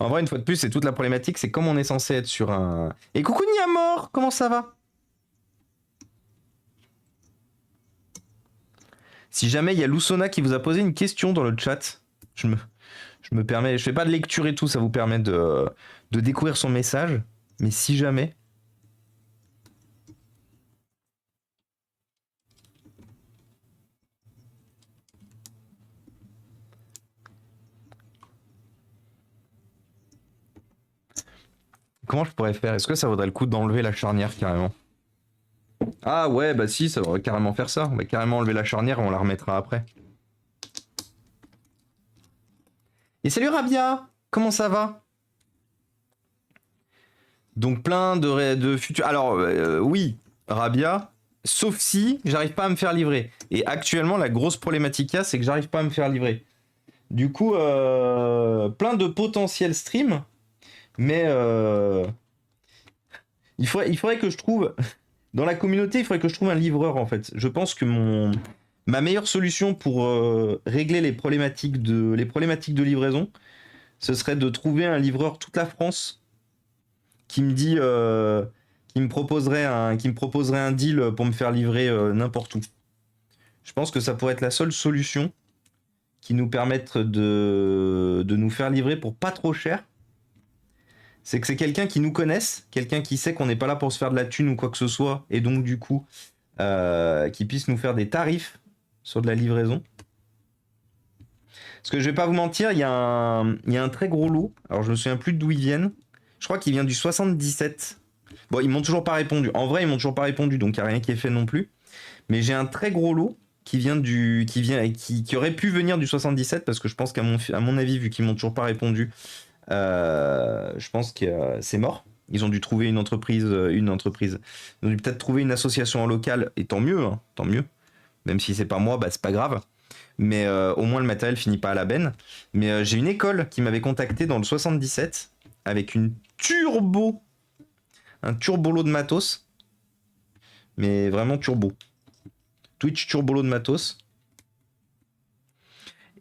En vrai, une fois de plus, c'est toute la problématique. C'est comme on est censé être sur un... Et coucou Niamor, comment ça va? Si jamais il y a Lusona qui vous a posé une question dans le chat, je me permets... Je fais pas de lecture et tout, ça vous permet de découvrir son message. Mais si jamais... Comment je pourrais faire? Est-ce que ça vaudrait le coup d'enlever la charnière carrément? Ah ouais, bah si, ça va carrément faire ça. On va carrément enlever la charnière et on la remettra après. Et salut Rabia, comment ça va? Donc plein de futurs... Alors oui, Rabia, sauf si j'arrive pas à me faire livrer. Et actuellement, la grosse problématique, c'est que j'arrive pas à me faire livrer. Du coup, plein de potentiels streams, mais il faudrait que je trouve... Dans la communauté, il faudrait que je trouve un livreur, en fait. Je pense que ma meilleure solution pour régler les problématiques de livraison, ce serait de trouver un livreur toute la France qui me dit... qui me proposerait un deal pour me faire livrer n'importe où. Je pense que ça pourrait être la seule solution qui nous permette de nous faire livrer pour pas trop cher. C'est que c'est quelqu'un qui nous connaisse, quelqu'un qui sait qu'on n'est pas là pour se faire de la thune ou quoi que ce soit, et donc du coup, qui puisse nous faire des tarifs sur de la livraison. Parce que je vais pas vous mentir, il y a un très gros lot. Alors je me souviens plus d'où ils viennent. Je crois qu'il vient du 77. Bon, ils m'ont toujours pas répondu. En vrai, ils m'ont toujours pas répondu, donc il n'y a rien qui est fait non plus. Mais j'ai un très gros lot qui aurait pu venir du 77, parce que je pense qu'à mon avis, vu qu'ils m'ont toujours pas répondu, je pense que c'est mort. Ils ont dû trouver une entreprise. Ils ont dû peut-être trouver une association en local, et tant mieux, hein, tant mieux. Même si c'est pas moi, bah c'est pas grave. Mais au moins le matériel finit pas à la benne. Mais j'ai une école qui m'avait contacté dans le 77 avec un turbolo de matos. Mais vraiment turbo. Twitch turbolo de matos.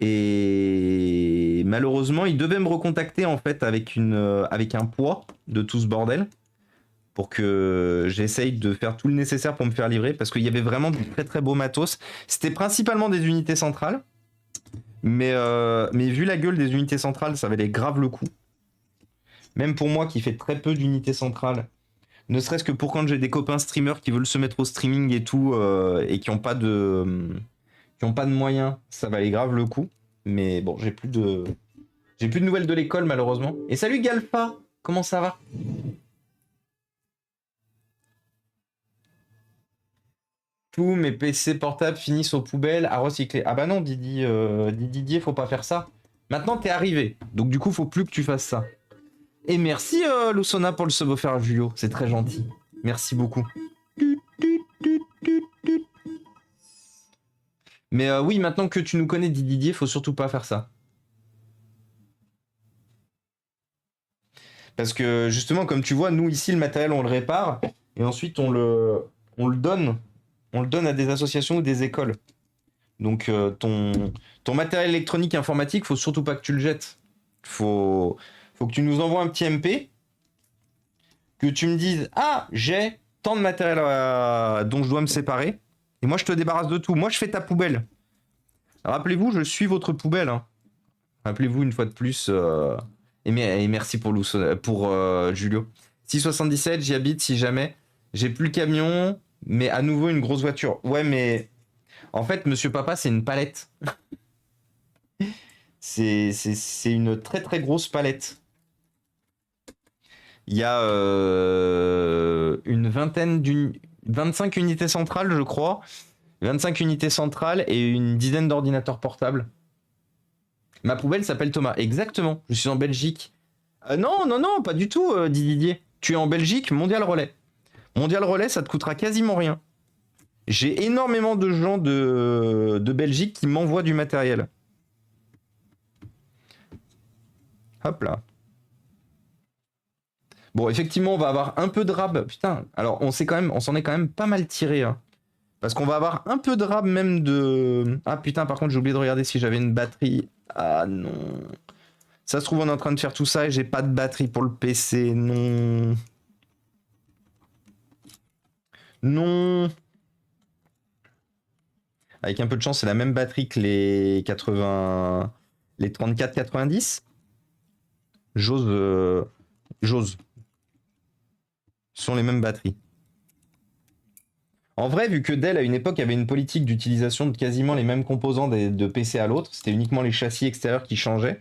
Et malheureusement, il devait me recontacter en fait avec un poids de tout ce bordel. pour que j'essaye de faire tout le nécessaire pour me faire livrer, parce qu'il y avait vraiment du très très beau matos. C'était principalement des unités centrales, mais vu la gueule des unités centrales, ça valait grave le coup. Même pour moi qui fais très peu d'unités centrales, ne serait-ce que pour quand j'ai des copains streamers qui veulent se mettre au streaming et tout, et qui ont pas de moyens, ça valait grave le coup. Mais bon, j'ai plus de nouvelles de l'école malheureusement. Et salut Galfa, comment ça va? Tous mes PC portables finissent aux poubelles à recycler. Ah bah non, Didier, faut pas faire ça. Maintenant, t'es arrivé. Donc du coup, faut plus que tu fasses ça. Et merci Lusona pour le sub offert à Julio. C'est très gentil. Merci beaucoup. Mais oui, maintenant que tu nous connais, Didier, faut surtout pas faire ça. Parce que justement, comme tu vois, nous ici, le matériel, on le répare. Et ensuite, on le donne. On le donne à des associations ou des écoles. Donc ton matériel électronique informatique, faut surtout pas que tu le jettes. Faut que tu nous envoies un petit MP, que tu me dises ah j'ai tant de matériel dont je dois me séparer, et moi je te débarrasse de tout. Moi je fais ta poubelle. Rappelez-vous, je suis votre poubelle. Hein. Rappelez-vous une fois de plus. Et merci pour Julio. 677, j'y habite si jamais. J'ai plus le camion, mais à nouveau une grosse voiture. Ouais, mais en fait, Monsieur Papa, c'est une palette. C'est une très très grosse palette. Il y a une 25 unités centrales, je crois. 25 unités centrales et une dizaine d'ordinateurs portables. Ma poubelle s'appelle Thomas. Exactement. Je suis en Belgique. Non, pas du tout, Didier. Tu es en Belgique, Mondial Relais. Mondial Relais, ça te coûtera quasiment rien. J'ai énormément de gens de Belgique qui m'envoient du matériel. Hop là. Bon, effectivement, on va avoir un peu de rab. Putain, alors on s'en est quand même pas mal tiré. Hein. Parce qu'on va avoir un peu de rab même de... Ah putain, par contre, j'ai oublié de regarder si j'avais une batterie. Ah non. Ça se trouve, on est en train de faire tout ça et j'ai pas de batterie pour le PC. Non. Non. Avec un peu de chance, c'est la même batterie que les 80... Les 34-90. J'ose. Ce sont les mêmes batteries. En vrai, vu que Dell à une époque avait une politique d'utilisation de quasiment les mêmes composants de PC à l'autre, c'était uniquement les châssis extérieurs qui changeaient,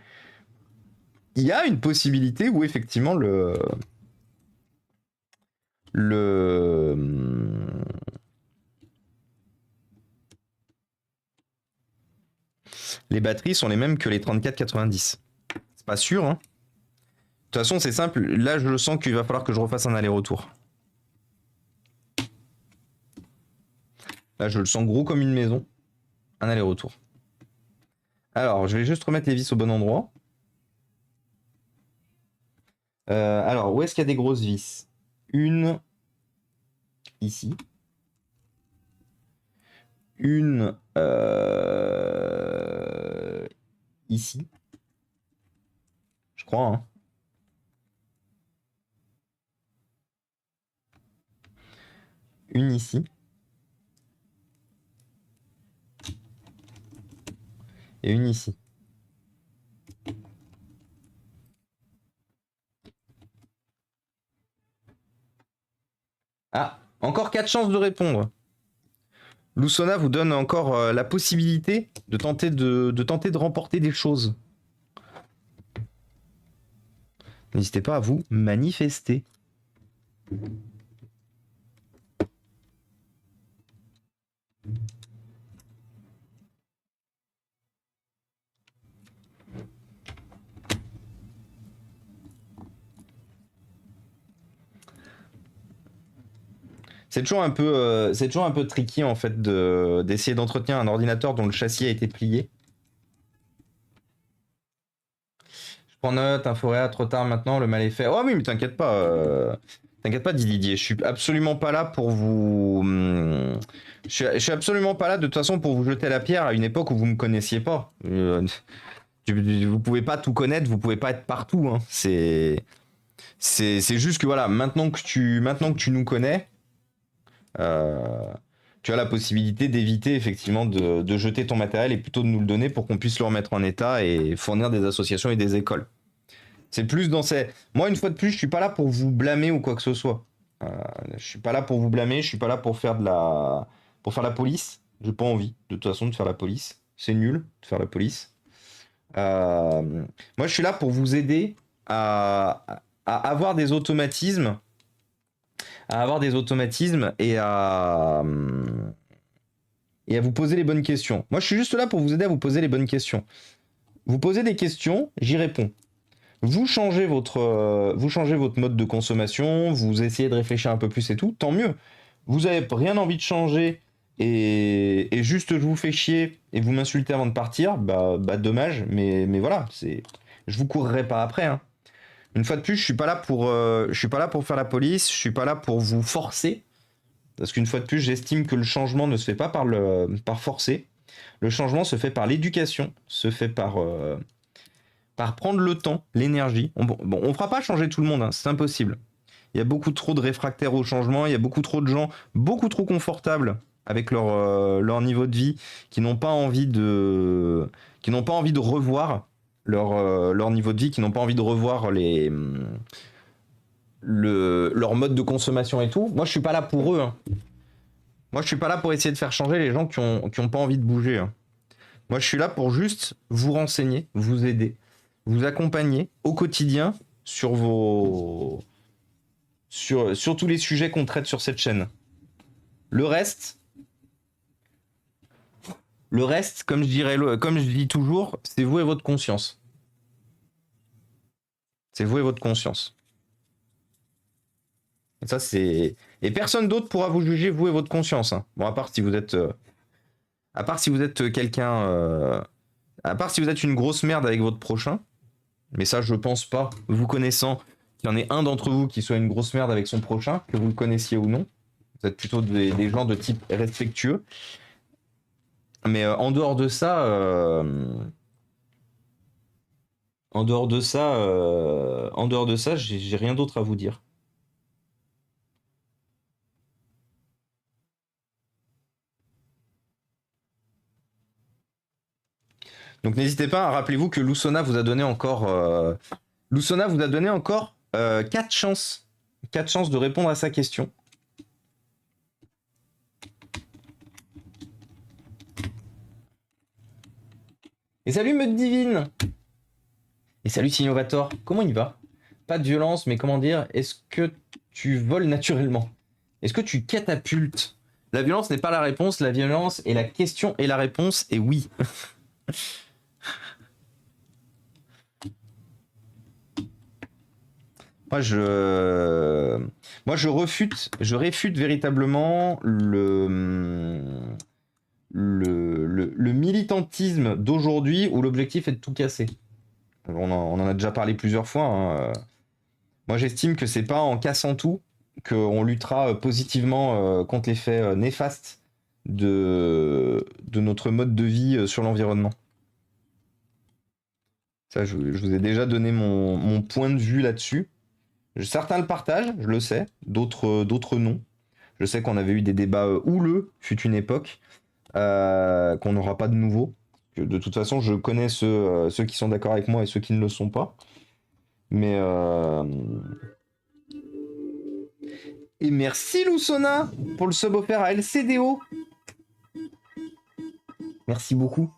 il y a une possibilité où effectivement les batteries sont les mêmes que les 3490. C'est pas sûr, hein. De toute façon, c'est simple. Là, je sens qu'il va falloir que je refasse un aller-retour. Là, je le sens gros comme une maison. Un aller-retour. Alors, je vais juste remettre les vis au bon endroit. Alors, où est-ce qu'il y a des grosses vis? Une ici. Une ici. Je crois, hein. Une ici. Et une ici. Ah, encore 4 chances de répondre. Lusona vous donne encore la possibilité de tenter de remporter des choses. N'hésitez pas à vous manifester. C'est toujours un peu tricky en fait d'essayer d'entretenir un ordinateur dont le châssis a été plié. Je prends note, un forêt trop tard maintenant, le mal est fait. Oh oui, mais t'inquiète pas, Didier. Je suis absolument pas là pour vous. Je suis absolument pas là de toute façon pour vous jeter la pierre à une époque où vous me connaissiez pas. Vous pouvez pas tout connaître, vous pouvez pas être partout. Hein. C'est juste que voilà, maintenant que tu nous connais, euh, tu as la possibilité d'éviter effectivement de jeter ton matériel et plutôt de nous le donner pour qu'on puisse le remettre en état et fournir des associations et des écoles. C'est plus dans ces... Moi, une fois de plus, je suis pas là pour vous blâmer ou quoi que ce soit. Euh, je suis pas là pour vous blâmer, je suis pas là pour faire pour faire la police. J'ai pas envie, de toute façon, de faire la police. C'est nul de faire la police. Euh, Moi, je suis là pour vous aider à avoir des automatismes, et à vous poser les bonnes questions. Moi, je suis juste là pour vous aider à vous poser les bonnes questions. Vous posez des questions, j'y réponds. Vous changez votre mode de consommation, vous essayez de réfléchir un peu plus et tout, tant mieux. Vous n'avez rien envie de changer et juste je vous fais chier et vous m'insultez avant de partir, bah dommage, mais voilà, je vous courrai pas après, hein. Une fois de plus, je suis pas là pour faire la police, je suis pas là pour vous forcer, parce qu'une fois de plus, j'estime que le changement ne se fait pas par forcer. Le changement se fait par l'éducation, se fait par prendre le temps, l'énergie. On fera pas changer tout le monde, hein, c'est impossible. Il y a beaucoup trop de réfractaires au changement, il y a beaucoup trop de gens, beaucoup trop confortables avec leur niveau de vie, qui n'ont pas envie de revoir leur niveau de vie, qui n'ont pas envie de revoir leur mode de consommation et tout. Moi, je suis pas là pour eux, hein. Moi, je suis pas là pour essayer de faire changer les gens qui ont pas envie de bouger, hein. Moi, je suis là pour juste vous renseigner, vous aider, vous accompagner au quotidien sur tous les sujets qu'on traite sur cette chaîne. Le reste, comme je dis toujours, c'est vous et votre conscience. C'est vous et votre conscience. Et ça, et personne d'autre pourra vous juger, vous et votre conscience, hein. Bon, à part si vous êtes quelqu'un, à part si vous êtes une grosse merde avec votre prochain. Mais ça, je pense pas, vous connaissant, qu'il y en ait un d'entre vous qui soit une grosse merde avec son prochain, que vous le connaissiez ou non. Vous êtes plutôt des gens de type respectueux. Mais en dehors de ça, j'ai rien d'autre à vous dire. Donc n'hésitez pas, rappelez-vous que Lusona vous a donné encore, 4 chances. 4 chances de répondre à sa question. Et salut Meute Divine. Et salut Signovator. Comment il va? Pas de violence, mais comment dire? Est-ce que tu voles naturellement? Est-ce que tu catapultes? La violence n'est pas la réponse, la violence est la question et la réponse est oui. Moi, je réfute véritablement le militantisme d'aujourd'hui où l'objectif est de tout casser. On en a déjà parlé plusieurs fois, hein. Moi, j'estime que c'est pas en cassant tout qu'on luttera positivement contre l'effet néfaste de notre mode de vie sur l'environnement. Ça, je vous ai déjà donné mon point de vue là-dessus. Certains le partagent, je le sais, d'autres non. Je sais qu'on avait eu des débats houleux, fut une époque, qu'on n'aura pas de nouveau. De toute façon, je connais ceux qui sont d'accord avec moi et ceux qui ne le sont pas. Mais et merci Lusona pour le sub offert à LCDO. Merci beaucoup.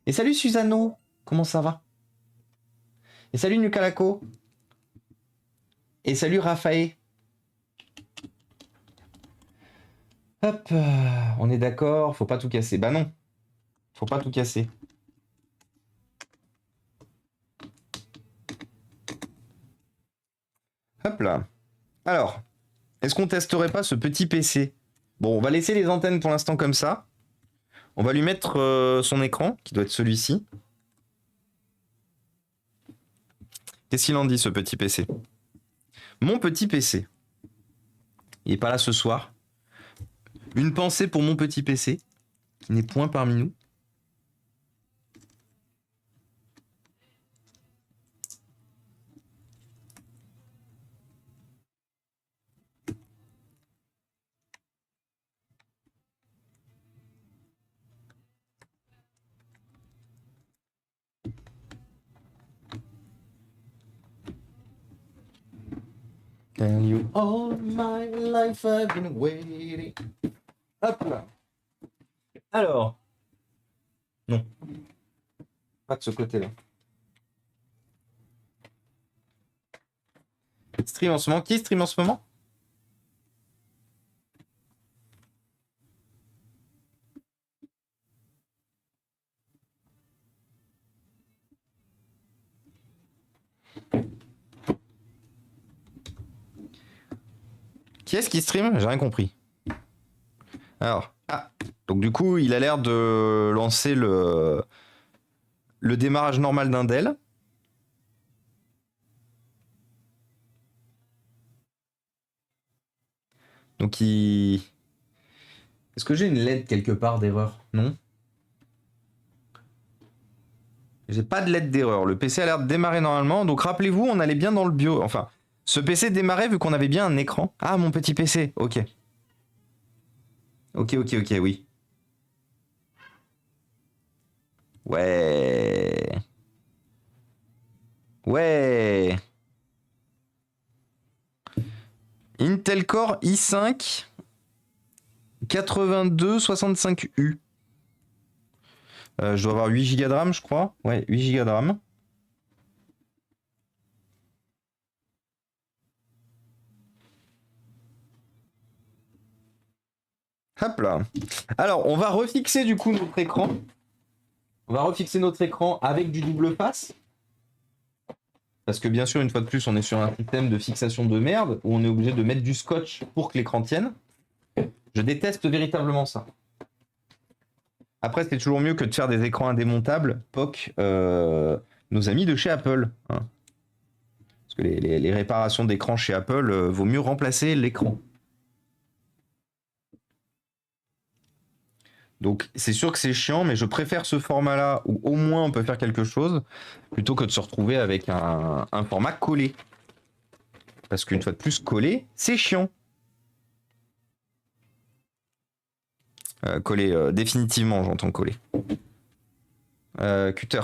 Et salut Susano, comment ça va? Et salut Nukalako. Et salut Raphaël. Hop, on est d'accord, faut pas tout casser. Bah non, faut pas tout casser. Hop là. Alors, est-ce qu'on testerait pas ce petit PC? Bon, on va laisser les antennes pour l'instant comme ça. On va lui mettre son écran, qui doit être celui-ci. Qu'est-ce qu'il en dit, ce petit PC? Mon petit PC. Il n'est pas là ce soir. Une pensée pour mon petit PC, qui n'est point parmi nous. tell you all my life I've been waiting. Hop là. Alors. Non. Pas de ce côté-là. Stream en ce moment. Qui stream en ce moment? Qui est-ce qui stream? J'ai rien compris. Alors, donc du coup, il a l'air de lancer le démarrage normal d'un Dell. Donc il... Est-ce que j'ai une LED quelque part d'erreur? Non. J'ai pas de LED d'erreur. Le PC a l'air de démarrer normalement. Donc rappelez-vous, on allait bien dans le bio. Enfin, ce PC démarrait vu qu'on avait bien un écran. Ah, mon petit PC. Ok. Ok, oui. Ouais. Ouais. Intel Core i5 8265U. Je dois avoir 8 Go de RAM, je crois. Ouais, 8 Go de RAM. Hop là. Alors, on va refixer du coup notre écran. On va refixer notre écran avec du double face. Parce que bien sûr, une fois de plus, on est sur un système de fixation de merde où on est obligé de mettre du scotch pour que l'écran tienne. Je déteste véritablement ça. Après, c'est toujours mieux que de faire des écrans indémontables. POC, nos amis de chez Apple. Hein. Parce que les réparations d'écran chez Apple, vaut mieux remplacer l'écran. Donc c'est sûr que c'est chiant, mais je préfère ce format-là où au moins on peut faire quelque chose, plutôt que de se retrouver avec un format collé. Parce qu'une fois de plus, collé, c'est chiant. Collé, définitivement, j'entends coller. Cutter.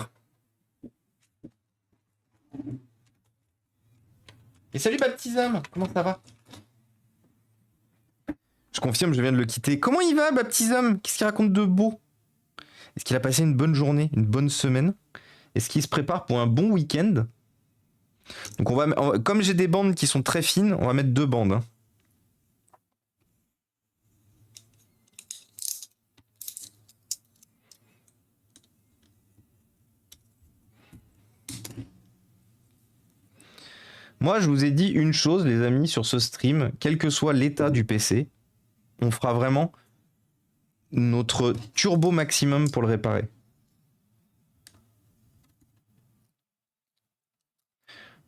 Et salut Baptisum, comment ça va? Je confirme, je viens de le quitter. Comment il va, Baptisum? Qu'est-ce qu'il raconte de beau? Est-ce qu'il a passé une bonne journée, une bonne semaine? Est-ce qu'il se prépare pour un bon week-end? Donc comme j'ai des bandes qui sont très fines, on va mettre 2 bandes. Hein. Moi, je vous ai dit une chose, les amis, sur ce stream, quel que soit l'état du PC, on fera vraiment notre turbo maximum pour le réparer.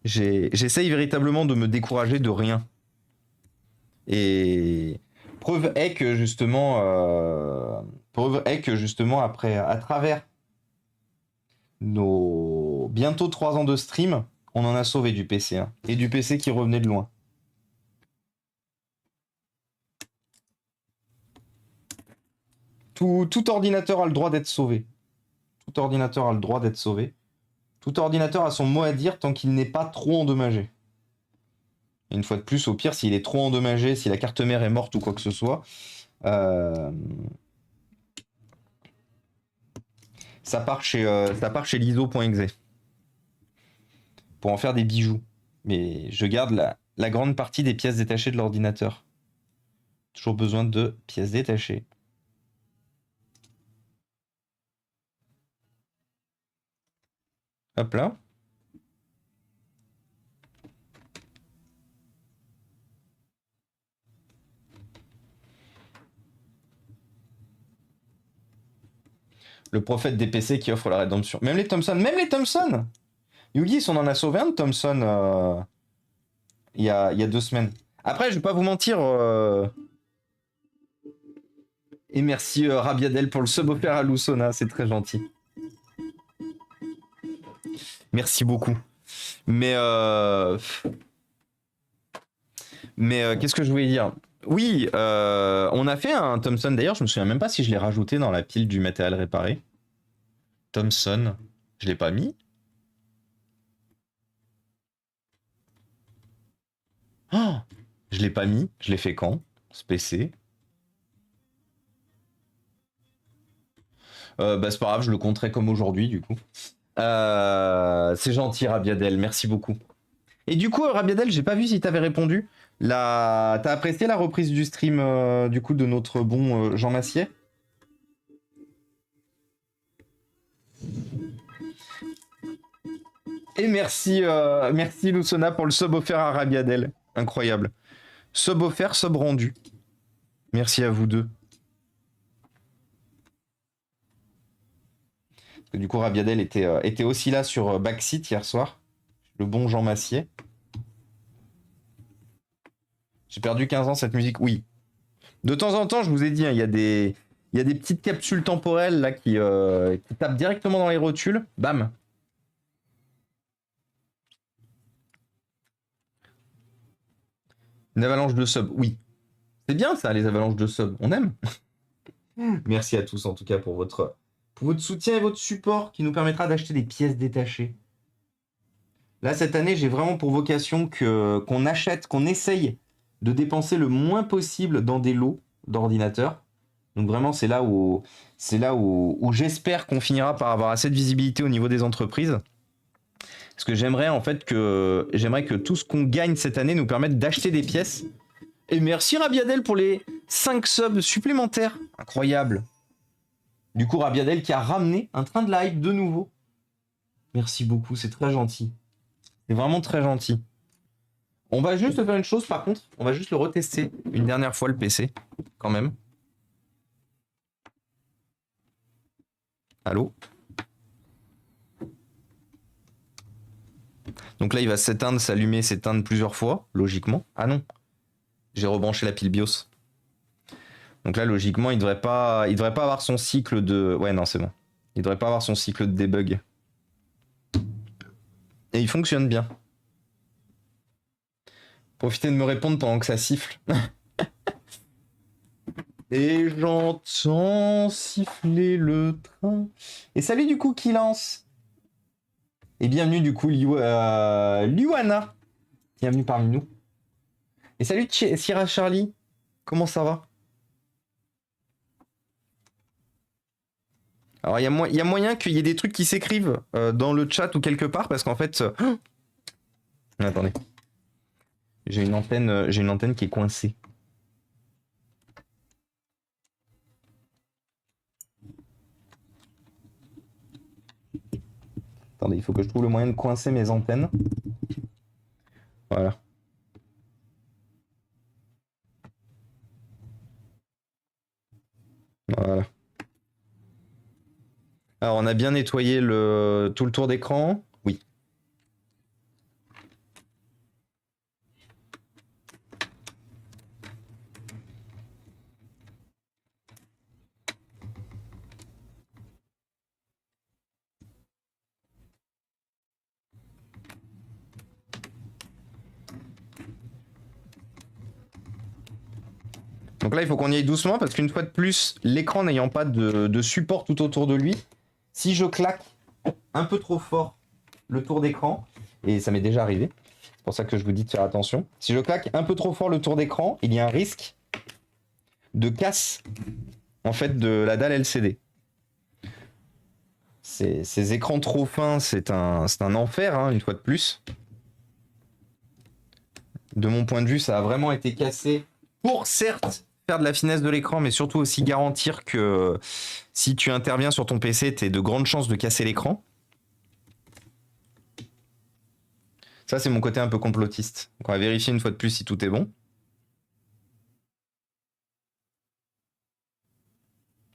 J'essaye véritablement de me décourager de rien. Et preuve est que justement, après, à travers nos bientôt 3 ans de stream, on en a sauvé du PC. Hein, et du PC qui revenait de loin. Tout ordinateur a le droit d'être sauvé. Tout ordinateur a le droit d'être sauvé. Tout ordinateur a son mot à dire tant qu'il n'est pas trop endommagé. Et une fois de plus, au pire, s'il est trop endommagé, si la carte mère est morte ou quoi que ce soit, ça part chez liso.exe pour en faire des bijoux. Mais je garde la grande partie des pièces détachées de l'ordinateur. Toujours besoin de pièces détachées. Hop là. Le prophète des PC qui offre la rédemption. Même les Thomson Yugis, on en a sauvé un de Thomson il y a 2 semaines. Après, je vais pas vous mentir. Et merci Rabiadel pour le sub offert à Lusona, c'est très gentil. Merci beaucoup. Mais qu'est-ce que je voulais dire? Oui, on a fait un Thomson. D'ailleurs, je me souviens même pas si je l'ai rajouté dans la pile du matériel réparé. Thomson, je l'ai pas mis. Oh, je l'ai pas mis. Je l'ai fait quand? Ce PC. Bah c'est pas grave, je le compterai comme aujourd'hui du coup. C'est gentil Rabiadel, merci beaucoup. Et du coup Rabiadel, j'ai pas vu si t'avais répondu. T'as apprécié la reprise du stream du coup de notre bon Jean Massier? Et merci Lucena pour le sub offert à Rabiadel. Incroyable. Sub offert, sub rendu. Merci à vous deux. Du coup, Rabiadel était aussi là sur Backseat hier soir. Le bon Jean Massier. J'ai perdu 15 ans cette musique, oui. De temps en temps, je vous ai dit, hein, il y a des petites capsules temporelles là qui tapent directement dans les rotules. Bam. Une avalanche de subs, oui. C'est bien ça, les avalanches de subs. On aime. Merci à tous en tout cas pour votre soutien et votre support qui nous permettra d'acheter des pièces détachées. Là, cette année, j'ai vraiment pour vocation qu'on achète, qu'on essaye de dépenser le moins possible dans des lots d'ordinateurs. Donc vraiment, c'est là où j'espère qu'on finira par avoir assez de visibilité au niveau des entreprises. Parce que j'aimerais que tout ce qu'on gagne cette année nous permette d'acheter des pièces. Et merci Rabiadel pour les 5 subs supplémentaires. Incroyable. Du coup, Rabiadel qui a ramené un train de live de nouveau. Merci beaucoup, c'est très gentil. C'est vraiment très gentil. On va juste faire une chose par contre, on va juste le retester une dernière fois le PC, quand même. Allô? Donc là il va s'éteindre, s'allumer, s'éteindre plusieurs fois, logiquement. Ah non, j'ai rebranché la pile BIOS. Donc là logiquement il devrait pas avoir son cycle de... Ouais non c'est bon. Il devrait pas avoir son cycle de debug. Et il fonctionne bien. Profitez de me répondre pendant que ça siffle. Et j'entends siffler le train. Et salut du coup qui lance. Et bienvenue du coup Luana. Bienvenue parmi nous. Et salut Sierra Charlie. Comment ça va? Alors il y a moyen qu'il y ait des trucs qui s'écrivent dans le chat ou quelque part parce qu'en fait... Attendez. J'ai une antenne qui est coincée. Attendez, il faut que je trouve le moyen de coincer mes antennes. Voilà. Voilà. Alors, on a bien nettoyé tout le tour d'écran. Oui. Donc là, il faut qu'on y aille doucement parce qu'une fois de plus, l'écran n'ayant pas de support tout autour de lui, si je claque un peu trop fort le tour d'écran, et ça m'est déjà arrivé, c'est pour ça que je vous dis de faire attention, si je claque un peu trop fort le tour d'écran, il y a un risque de casse en fait de la dalle LCD. Ces écrans trop fins, c'est un enfer, hein, une fois de plus. De mon point de vue, ça a vraiment été cassé pour certes faire de la finesse de l'écran, mais surtout aussi garantir que si tu interviens sur ton PC, tu as de grandes chances de casser l'écran. Ça, c'est mon côté un peu complotiste. Donc, on va vérifier une fois de plus si tout est bon.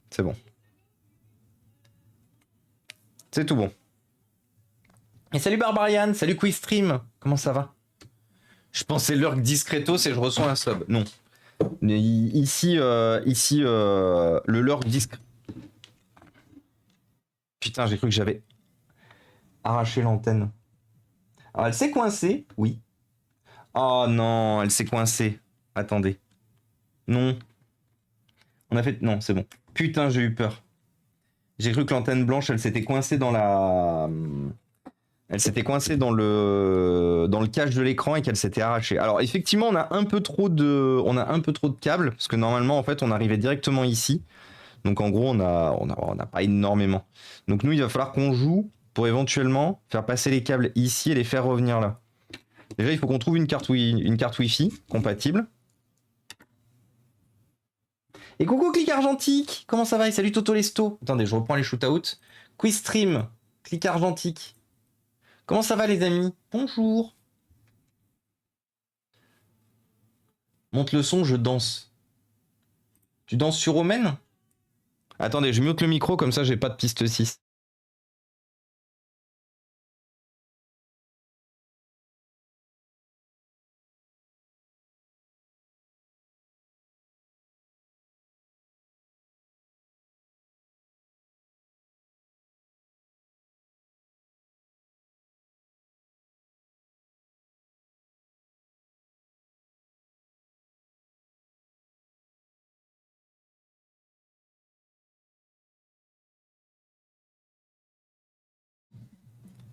C'est bon. C'est tout bon. Et salut Barbarian, salut Quizstream, comment ça va? Je pensais lurk discretos et je reçois un sub. Non. Mais ici, le lurk discret. Putain, j'ai cru que j'avais arraché l'antenne. Alors, elle s'est coincée, oui. Oh non, elle s'est coincée. Attendez. Non. On a fait... Non, c'est bon. Putain, j'ai eu peur. J'ai cru que l'antenne blanche, elle s'était coincée dans la... Elle s'était coincée dans le cache de l'écran et qu'elle s'était arrachée. Alors effectivement, on a un peu trop de câbles parce que normalement, en fait, on arrivait directement ici. Donc en gros, on a pas énormément. Donc nous, il va falloir qu'on joue pour éventuellement faire passer les câbles ici et les faire revenir là. Déjà, il faut qu'on trouve une carte Wi-Fi compatible. Et coucou Click Argentique, comment ça va? Et salut Toto Lesto. Attendez, je reprends les shootouts. Quiz Stream, Click Argentique. Comment ça va les amis? Bonjour. Monte le son, je danse. Tu danses sur Omen? Attendez, je mute le micro comme ça j'ai pas de piste 6.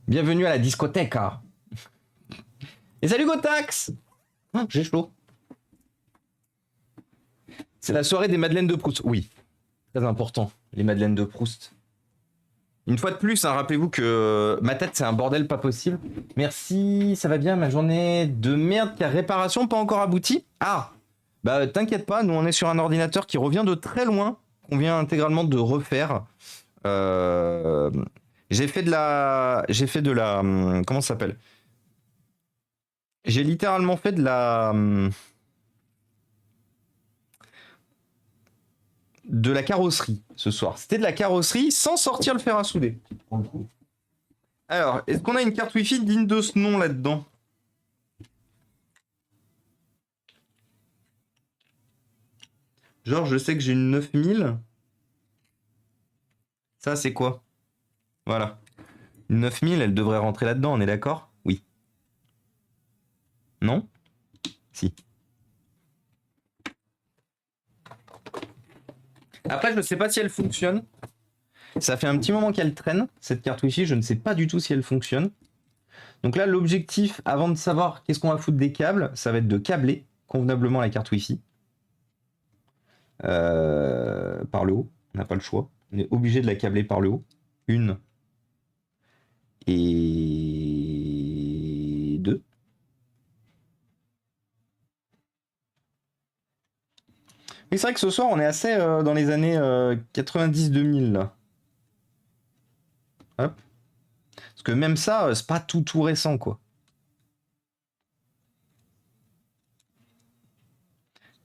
Bienvenue à la discothèque. Hein. Et salut Gotax. Oh, j'ai chaud. C'est la soirée des Madeleines de Proust. Oui, très important, les Madeleines de Proust. Une fois de plus, hein, rappelez-vous que ma tête, c'est un bordel pas possible. Merci, ça va bien, ma journée de merde qui a réparation pas encore abouti. Ah, bah t'inquiète pas, nous on est sur un ordinateur qui revient de très loin, qu'on vient intégralement de refaire. J'ai fait de la... Comment ça s'appelle? J'ai littéralement fait de la carrosserie ce soir. C'était de la carrosserie sans sortir le fer à souder. Alors, est-ce qu'on a une carte Wi-Fi digne de ce nom là-dedans? Genre, je sais que j'ai une 9000. Ça, c'est quoi? Voilà. Une 9000, elle devrait rentrer là-dedans, on est d'accord? Oui. Non? Si. Après, je ne sais pas si elle fonctionne. Ça fait un petit moment qu'elle traîne, cette carte Wi-Fi. Je ne sais pas du tout si elle fonctionne. Donc là, l'objectif, avant de savoir qu'est-ce qu'on va foutre des câbles, ça va être de câbler convenablement la carte Wi-Fi. Par le haut. On n'a pas le choix. On est obligé de la câbler par le haut. Une. Et deux. Oui, c'est vrai que ce soir, on est assez dans les années 90-2000 là. Hop. Parce que même ça, c'est pas tout récent, quoi.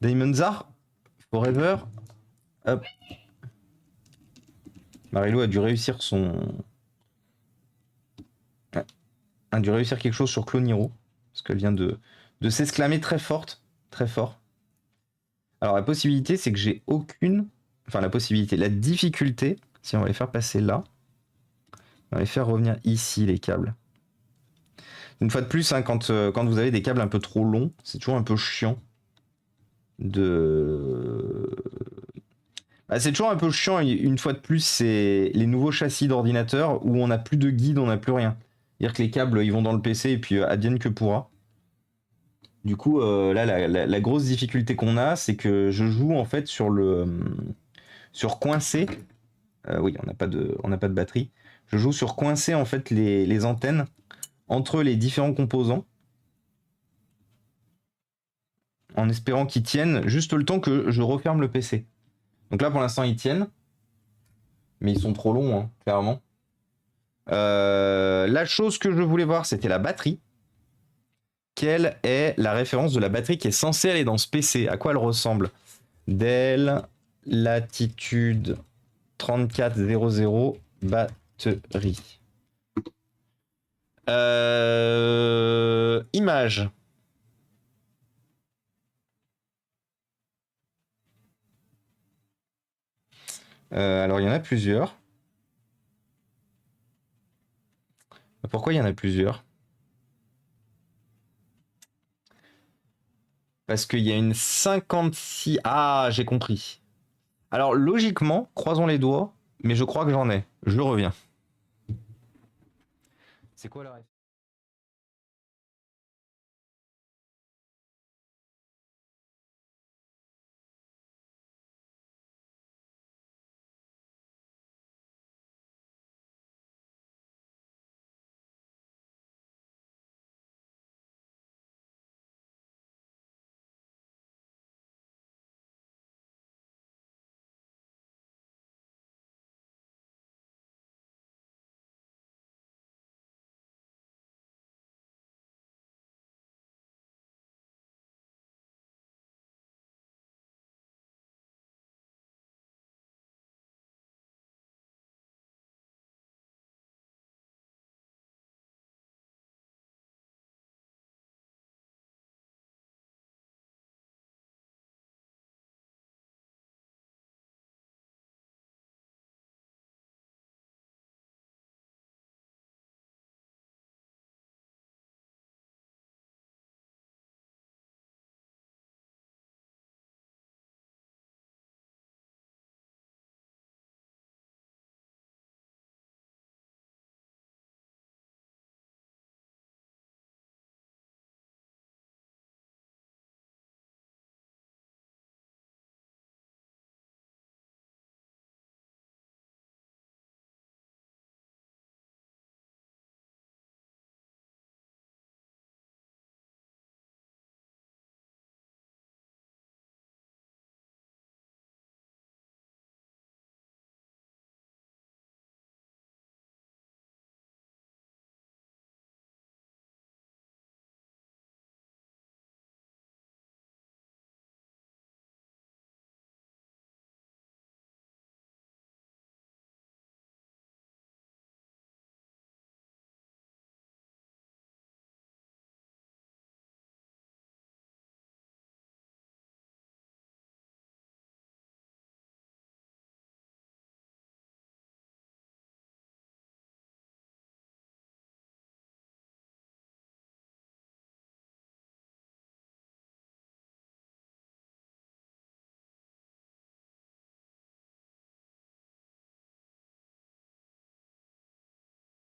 Damon Zar, Forever. Hop. Marilou a dû réussir a dû réussir quelque chose sur Cloniro. Parce qu'elle vient de s'exclamer très forte. Très fort. Alors la possibilité, c'est que j'ai aucune... Enfin la possibilité, la difficulté, si on va les faire passer là, on va les faire revenir ici, les câbles. Une fois de plus, hein, quand vous avez des câbles un peu trop longs, c'est toujours un peu chiant c'est toujours un peu chiant, une fois de plus, c'est les nouveaux châssis d'ordinateur où on n'a plus de guide, on n'a plus rien. C'est-à-dire que les câbles, ils vont dans le PC et puis advienne que pourra. Du coup, là, la grosse difficulté qu'on a, c'est que je joue en fait sur coincer. Oui, on n'a pas de batterie. Je joue sur coincer en fait les antennes entre les différents composants, en espérant qu'ils tiennent juste le temps que je referme le PC. Donc là, pour l'instant, ils tiennent, mais ils sont trop longs, hein, clairement. La chose que je voulais voir, c'était la batterie. Quelle est la référence de la batterie qui est censée aller dans ce PC? À quoi elle ressemble? Dell Latitude 3400 batterie. Image. Alors il y en a plusieurs. Pourquoi il y en a plusieurs? Parce qu'il y a une 56... Ah, j'ai compris. Alors logiquement, croisons les doigts, mais je crois que j'en ai. Je reviens. C'est quoi la ref?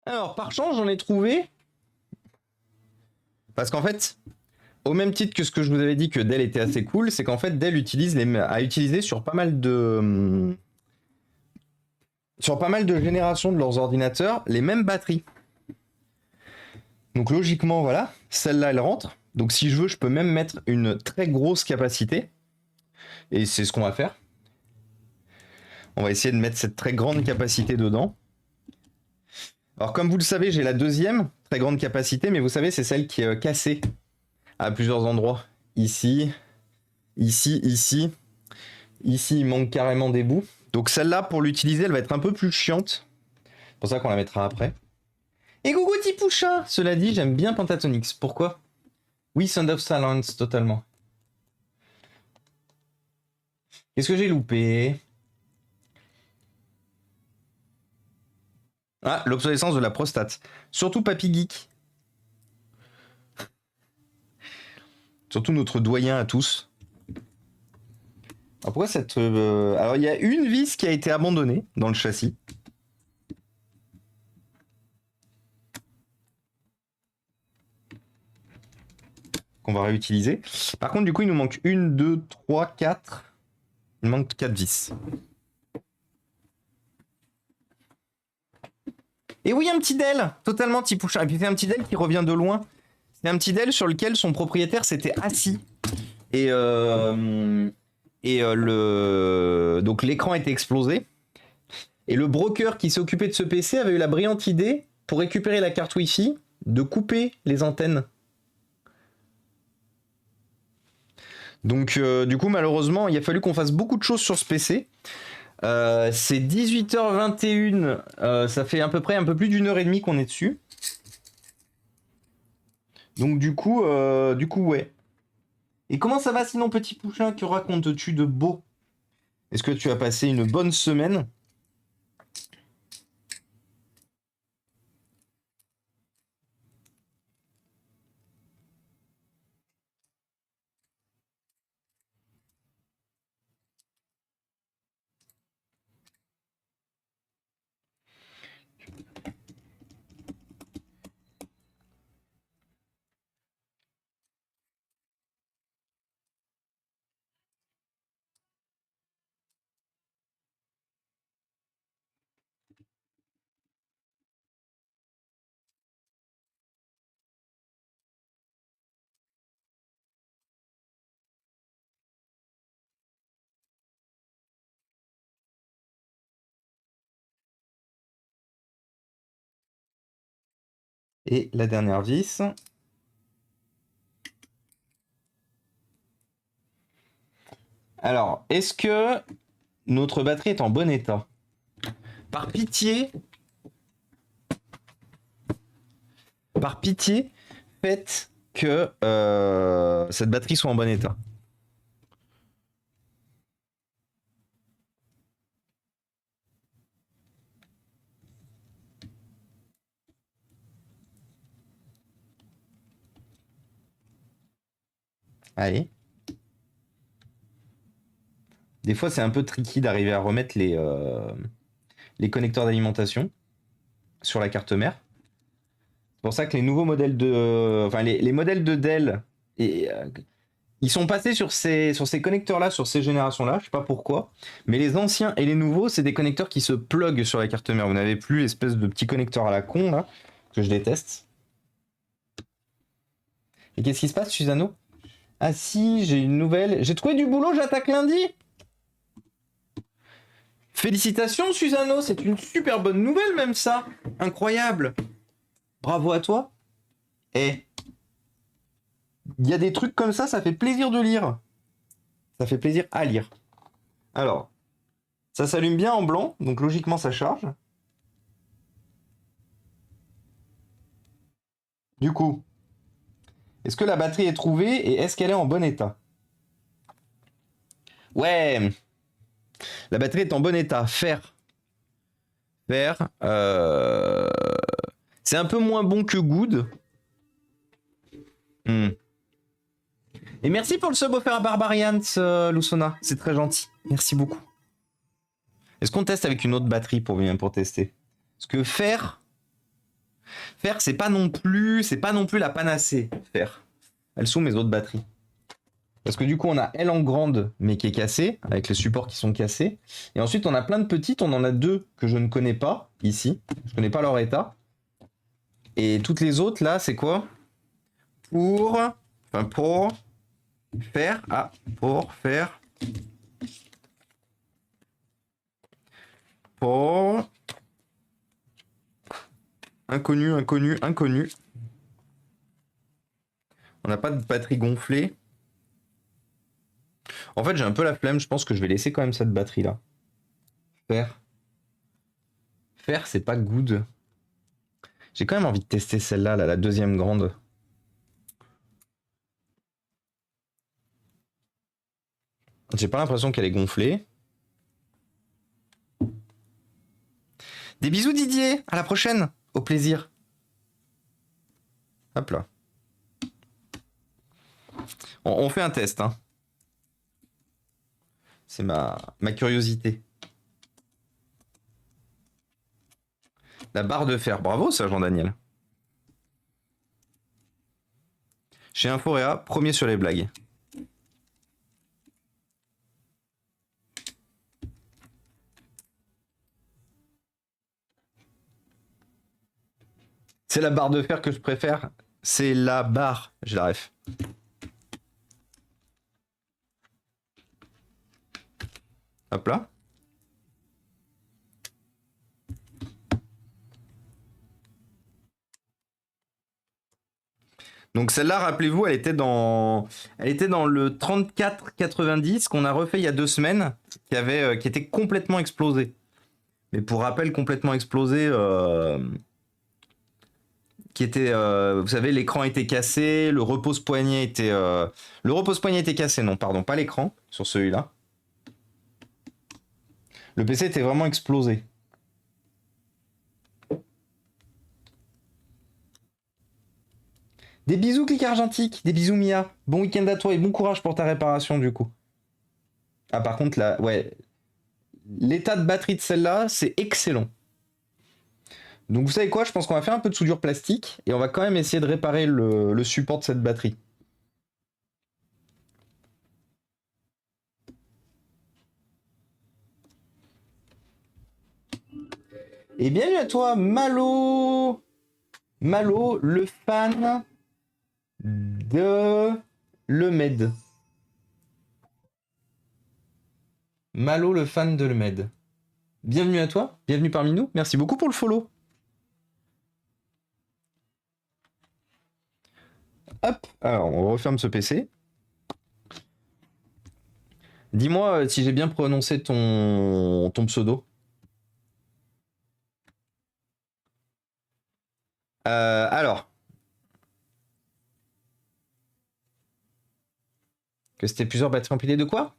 Alors, par chance, j'en ai trouvé. Parce qu'en fait, au même titre que ce que je vous avais dit que Dell était assez cool, c'est qu'en fait, Dell a utilisé sur pas mal de. Sur pas mal de générations de leurs ordinateurs, les mêmes batteries. Donc logiquement, voilà, celle-là, elle rentre. Donc si je veux, je peux même mettre une très grosse capacité. Et c'est ce qu'on va faire. On va essayer de mettre cette très grande capacité dedans. Alors comme vous le savez, j'ai la deuxième très grande capacité, mais vous savez, c'est celle qui est cassée à plusieurs endroits. Ici, ici, ici. Ici, il manque carrément des bouts. Donc celle-là, pour l'utiliser, elle va être un peu plus chiante. C'est pour ça qu'on la mettra après. Et coucou petit pouchin. Cela dit, j'aime bien Pentatonix. Pourquoi? Oui, Sound of Silence, totalement. Qu'est-ce que j'ai loupé? Ah, l'obsolescence de la prostate. Surtout Papy Geek. Surtout notre doyen à tous. Alors pourquoi cette... Alors il y a une vis qui a été abandonnée dans le châssis. Qu'on va réutiliser. Par contre, du coup, il nous manque 1, 2, 3, 4. Il manque 4 vis. Et oui, un petit Dell, totalement petit pouchin. Et puis c'est un petit Dell qui revient de loin. C'est un petit Dell sur lequel son propriétaire s'était assis. Et, donc l'écran était explosé. Et le broker qui s'est occupé de ce PC avait eu la brillante idée, pour récupérer la carte Wi-Fi, de couper les antennes. Donc du coup, malheureusement, il a fallu qu'on fasse beaucoup de choses sur ce PC. C'est 18h21, ça fait à peu près un peu plus d'une heure et demie qu'on est dessus. Donc du coup, ouais. Et comment ça va sinon, petit pouchin? Que racontes-tu de beau? Est-ce que tu as passé une bonne semaine? Et la dernière vis. Alors, est-ce que notre batterie est en bon état? Par pitié, faites que cette batterie soit en bon état. Allez. Des fois, c'est un peu tricky d'arriver à remettre les connecteurs d'alimentation sur la carte mère. C'est pour ça que les nouveaux modèles de... Enfin, les modèles de Dell, ils sont passés sur ces connecteurs-là, sur ces générations-là, je sais pas pourquoi. Mais les anciens et les nouveaux, c'est des connecteurs qui se pluguent sur la carte mère. Vous n'avez plus l'espèce de petit connecteur à la con, là, que je déteste. Et qu'est-ce qui se passe, Susano? Ah si, j'ai une nouvelle. J'ai trouvé du boulot, j'attaque lundi. Félicitations, Susano, c'est une super bonne nouvelle, même ça. Incroyable. Bravo à toi. Et il y a des trucs comme ça fait plaisir de lire. Ça fait plaisir à lire. Alors, ça s'allume bien en blanc, donc logiquement ça charge. Du coup, est-ce que la batterie est trouvée et est-ce qu'elle est en bon état? Ouais, la batterie est en bon état. Fer. Fer. C'est un peu moins bon que good. Et merci pour le sub offert à Barbarians, Lusona. C'est très gentil. Merci beaucoup. Est-ce qu'on teste avec une autre batterie pour tester? Parce que fer, c'est pas non plus la panacée. Fer. Elles sont mes autres batteries. Parce que du coup, on a elle en grande, mais qui est cassée, avec les supports qui sont cassés. Et ensuite, on a plein de petites. On en a deux que je ne connais pas ici. Je connais pas leur état. Et toutes les autres, là, c'est quoi? Pour faire. Ah, pour faire. Pour. Inconnu. On n'a pas de batterie gonflée. En fait, j'ai un peu la flemme. Je pense que je vais laisser quand même cette batterie-là. Fer, c'est pas good. J'ai quand même envie de tester celle-là, la deuxième grande. J'ai pas l'impression qu'elle est gonflée. Des bisous Didier, à la prochaine, au plaisir. Hop là. On fait un test, hein. C'est ma curiosité. La barre de fer, bravo ça Jean-Daniel. Chez Inforéa, premier sur les blagues. C'est la barre de fer que je préfère. C'est la barre, j'ai la ref. Hop là. Donc celle-là, rappelez-vous, elle était dans le 3490 qu'on a refait il y a 2 semaines, qui était complètement explosé. Mais pour rappel, complètement explosé, vous savez, l'écran était cassé, le repose-poignet était cassé, non, pardon, pas l'écran sur celui-là. Le PC était vraiment explosé. Des bisous, Clic Argentique. Des bisous, Mia. Bon week-end à toi et bon courage pour ta réparation, du coup. Ah, par contre, là, ouais. L'état de batterie de celle-là, c'est excellent. Donc, vous savez quoi? Je pense qu'on va faire un peu de soudure plastique et on va quand même essayer de réparer le support de cette batterie. Et bienvenue à toi, Malo. Malo, le fan de Lemed. Malo, le fan de Lemed. Bienvenue à toi, bienvenue parmi nous. Merci beaucoup pour le follow. Hop, alors on referme ce PC. Dis-moi si j'ai bien prononcé ton pseudo. Alors, que c'était plusieurs batteries empilées de quoi?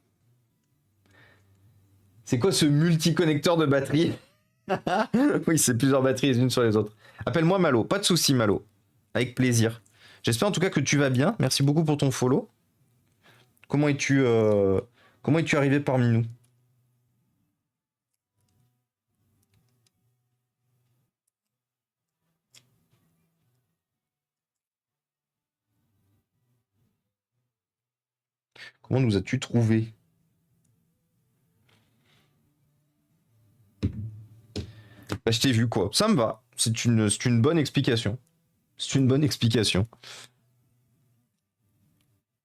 C'est quoi ce multi-connecteur de batterie? Oui, c'est plusieurs batteries les unes sur les autres. Appelle-moi Malo, pas de souci Malo. Avec plaisir. J'espère en tout cas que tu vas bien. Merci beaucoup pour ton follow. Comment es-tu arrivé parmi nous? Comment nous as-tu trouvé? Bah, je t'ai vu quoi. Ça me va. C'est une bonne explication. C'est une bonne explication.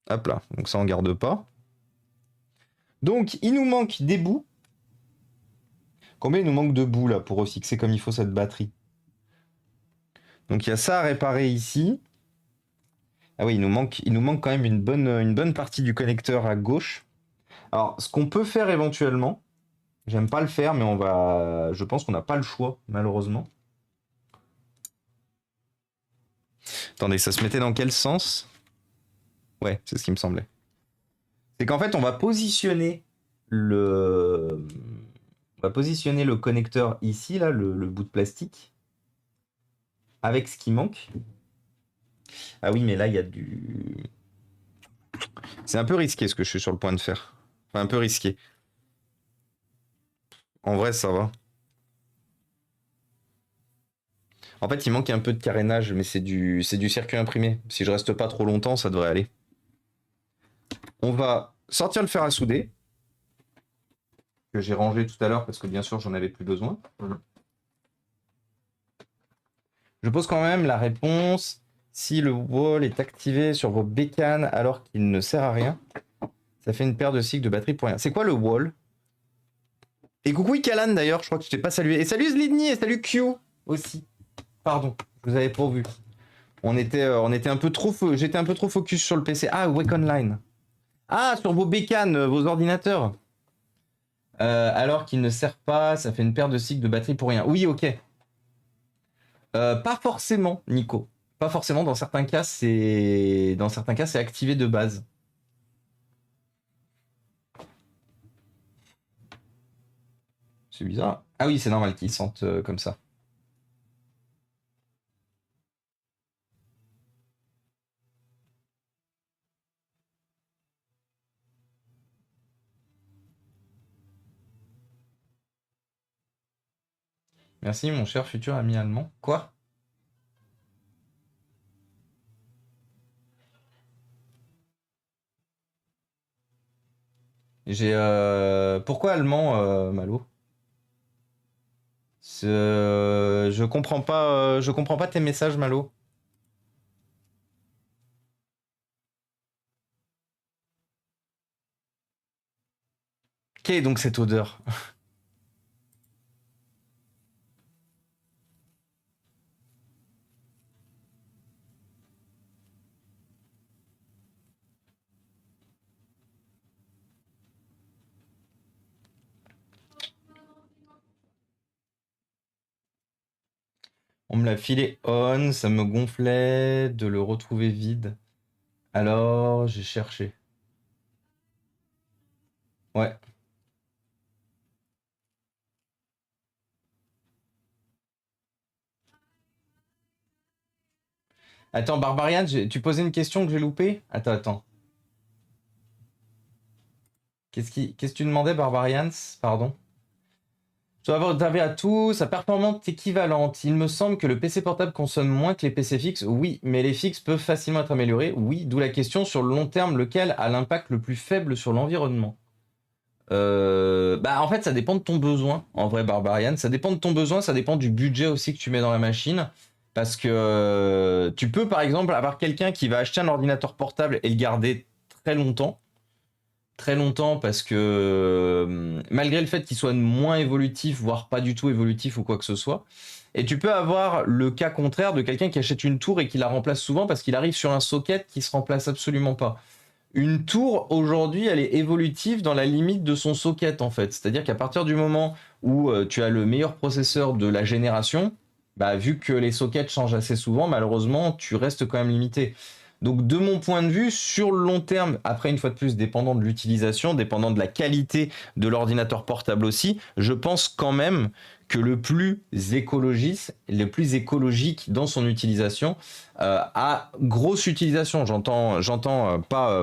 Hop là. Donc ça on garde pas. Donc il nous manque des bouts. Combien il nous manque de bouts là pour refixer comme il faut cette batterie? Donc il y a ça à réparer ici. Ah oui, il nous manque quand même une bonne partie du connecteur à gauche. Alors, ce qu'on peut faire éventuellement, j'aime pas le faire, mais je pense qu'on n'a pas le choix, malheureusement. Attendez, ça se mettait dans quel sens? Ouais, c'est ce qui me semblait. C'est qu'en fait, on va positionner le connecteur ici, là, le bout de plastique, avec ce qui manque. Ah oui, mais là, il y a du... C'est un peu risqué ce que je suis sur le point de faire. Enfin, un peu risqué. En vrai, ça va. En fait, il manque un peu de carénage, mais c'est du circuit imprimé. Si je reste pas trop longtemps, ça devrait aller. On va sortir le fer à souder, que j'ai rangé tout à l'heure parce que bien sûr, j'en avais plus besoin. Je pose quand même la réponse. Si le wall est activé sur vos bécanes alors qu'il ne sert à rien, ça fait une paire de cycles de batterie pour rien. C'est quoi le wall? Et coucou Ikalan d'ailleurs, je crois que je t'ai pas salué. Et salut Zlidni et salut Q aussi. Pardon, je vous avais pas vu. J'étais un peu trop focus sur le PC. Ah, Wake Online. Ah, sur vos bécanes, vos ordinateurs. Alors qu'il ne sert pas, ça fait une paire de cycles de batterie pour rien. Oui, ok. Pas forcément, Nico. Pas forcément. Dans certains cas, c'est activé de base. C'est bizarre. Ah oui, c'est normal qu'ils sentent comme ça. Merci, mon cher futur ami allemand. Quoi? Pourquoi allemand, Malo? Je comprends pas tes messages, Malo. Quelle est donc cette odeur? On me l'a filé on, ça me gonflait de le retrouver vide. Alors, j'ai cherché. Ouais. Attends, Barbarian, tu posais une question que j'ai loupée? Attends. Qu'est-ce que tu demandais, Barbarians? Pardon. Tu dois avoir à tout, sa performance équivalente. Il me semble que le PC portable consomme moins que les PC fixes. Oui, mais les fixes peuvent facilement être améliorés. Oui, d'où la question sur le long terme, lequel a l'impact le plus faible sur l'environnement? En fait, ça dépend de ton besoin, en vrai, Barbarian. Ça dépend de ton besoin, ça dépend du budget aussi que tu mets dans la machine. Parce que tu peux, par exemple, avoir quelqu'un qui va acheter un ordinateur portable et le garder très longtemps. Très longtemps parce que malgré le fait qu'il soit moins évolutif, voire pas du tout évolutif ou quoi que ce soit, Et tu peux avoir le cas contraire de quelqu'un qui achète une tour et qui la remplace souvent parce qu'il arrive sur un socket qui se remplace absolument pas. Une tour, aujourd'hui, elle est évolutive dans la limite de son socket, en fait. C'est-à-dire qu'à partir du moment où tu as le meilleur processeur de la génération, bah, vu que les sockets changent assez souvent, malheureusement, tu restes quand même limité. Donc, de mon point de vue, sur le long terme, après, une fois de plus, dépendant de l'utilisation, dépendant de la qualité de l'ordinateur portable aussi, je pense quand même que le plus écologiste, le plus écologique dans son utilisation, à grosse utilisation, j'entends pas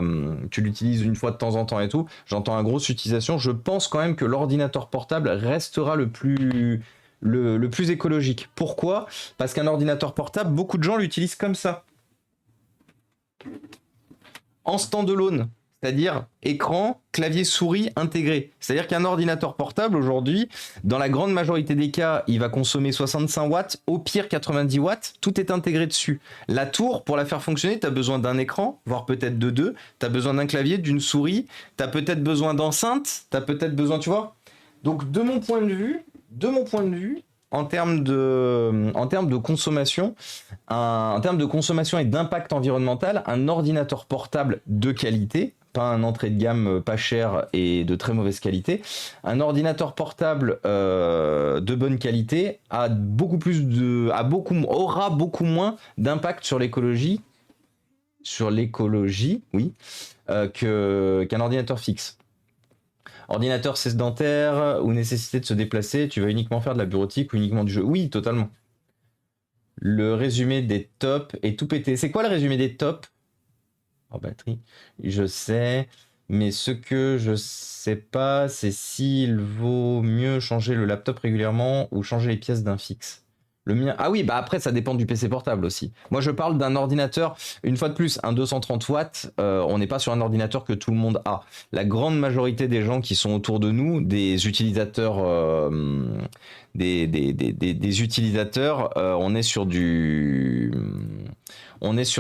tu l'utilises une fois de temps en temps et tout, j'entends à grosse utilisation, je pense quand même que l'ordinateur portable restera le plus écologique. Pourquoi? Parce qu'un ordinateur portable, beaucoup de gens l'utilisent comme ça, en standalone, c'est-à-dire écran, clavier, souris intégré. C'est-à-dire qu'un ordinateur portable aujourd'hui, dans la grande majorité des cas, il va consommer 65 watts, au pire 90 watts, tout est intégré dessus. La tour, pour la faire fonctionner, tu as besoin d'un écran, voire peut-être de deux, tu as besoin d'un clavier, d'une souris, tu as peut-être besoin d'enceinte, tu as peut-être besoin, tu vois. Donc de mon point de vue, en termes de consommation, en termes de consommation et d'impact environnemental, un ordinateur portable de qualité, pas un entrée de gamme pas cher et de très mauvaise qualité, un ordinateur portable de bonne qualité aura beaucoup moins d'impact sur l'écologie, oui, qu'un ordinateur fixe. Ordinateur sédentaire ou nécessité de se déplacer, tu vas uniquement faire de la bureautique ou uniquement du jeu. Oui, totalement. Le résumé des tops est tout pété. C'est quoi le résumé des tops? En batterie, je sais, mais ce que je sais pas, c'est s'il vaut mieux changer le laptop régulièrement ou changer les pièces d'un fixe. Le mien. Ah oui, bah après, ça dépend du PC portable aussi. Moi, je parle d'un ordinateur, une fois de plus, un 230 watts, on n'est pas sur un ordinateur que tout le monde a. La grande majorité des gens qui sont autour de nous, des utilisateurs, des utilisateurs, on est sur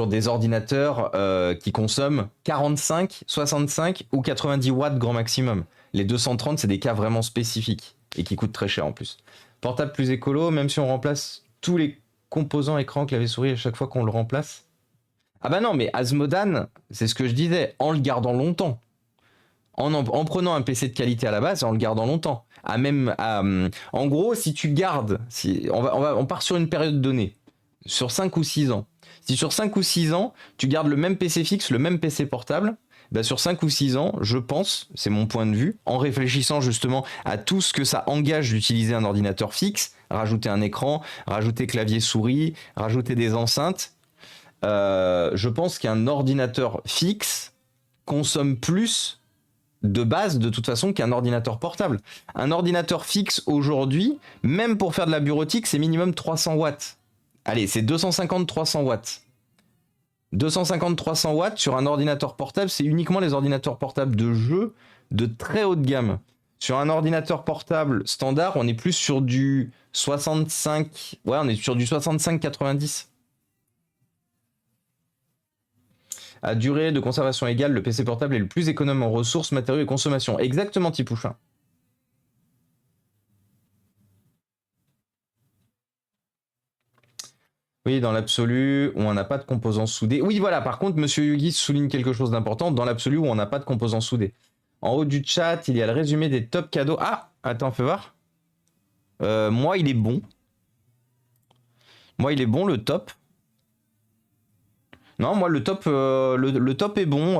des ordinateurs qui consomment 45, 65 ou 90 watts grand maximum. Les 230, c'est des cas vraiment spécifiques et qui coûtent très cher en plus. Portable plus écolo, même si on remplace tous les composants écran, clavier, souris à chaque fois qu'on le remplace. Ah bah non, mais Asmodan, c'est ce que je disais, en le gardant longtemps. En prenant un PC de qualité à la base et en le gardant longtemps. En gros, si tu gardes, on part sur une période donnée, sur 5 ou 6 ans. Si sur 5 ou 6 ans, tu gardes le même PC fixe, le même PC portable, bah sur 5 ou 6 ans, je pense, c'est mon point de vue, en réfléchissant justement à tout ce que ça engage d'utiliser un ordinateur fixe, rajouter un écran, rajouter clavier souris, rajouter des enceintes, je pense qu'un ordinateur fixe consomme plus de base de toute façon qu'un ordinateur portable. Un ordinateur fixe aujourd'hui, même pour faire de la bureautique, c'est minimum 300 watts. Allez, c'est 250-300 watts. 250-300 watts sur un ordinateur portable, c'est uniquement les ordinateurs portables de jeu de très haute gamme. Sur un ordinateur portable standard, on est plus sur du 65... Ouais, on est sur du 65-90. À durée de conservation égale, le PC portable est le plus économe en ressources, matériaux et consommation. Exactement, Tipouchin. Oui, dans l'absolu, où on n'a pas de composants soudés. Oui, voilà, par contre, Monsieur Yugi souligne quelque chose d'important. Dans l'absolu, où on n'a pas de composants soudés. En haut du chat, il y a le résumé des top cadeaux. Ah, attends, fais voir. Moi, il est bon. Moi, il est bon, le top. Non, moi, le top, le top est bon.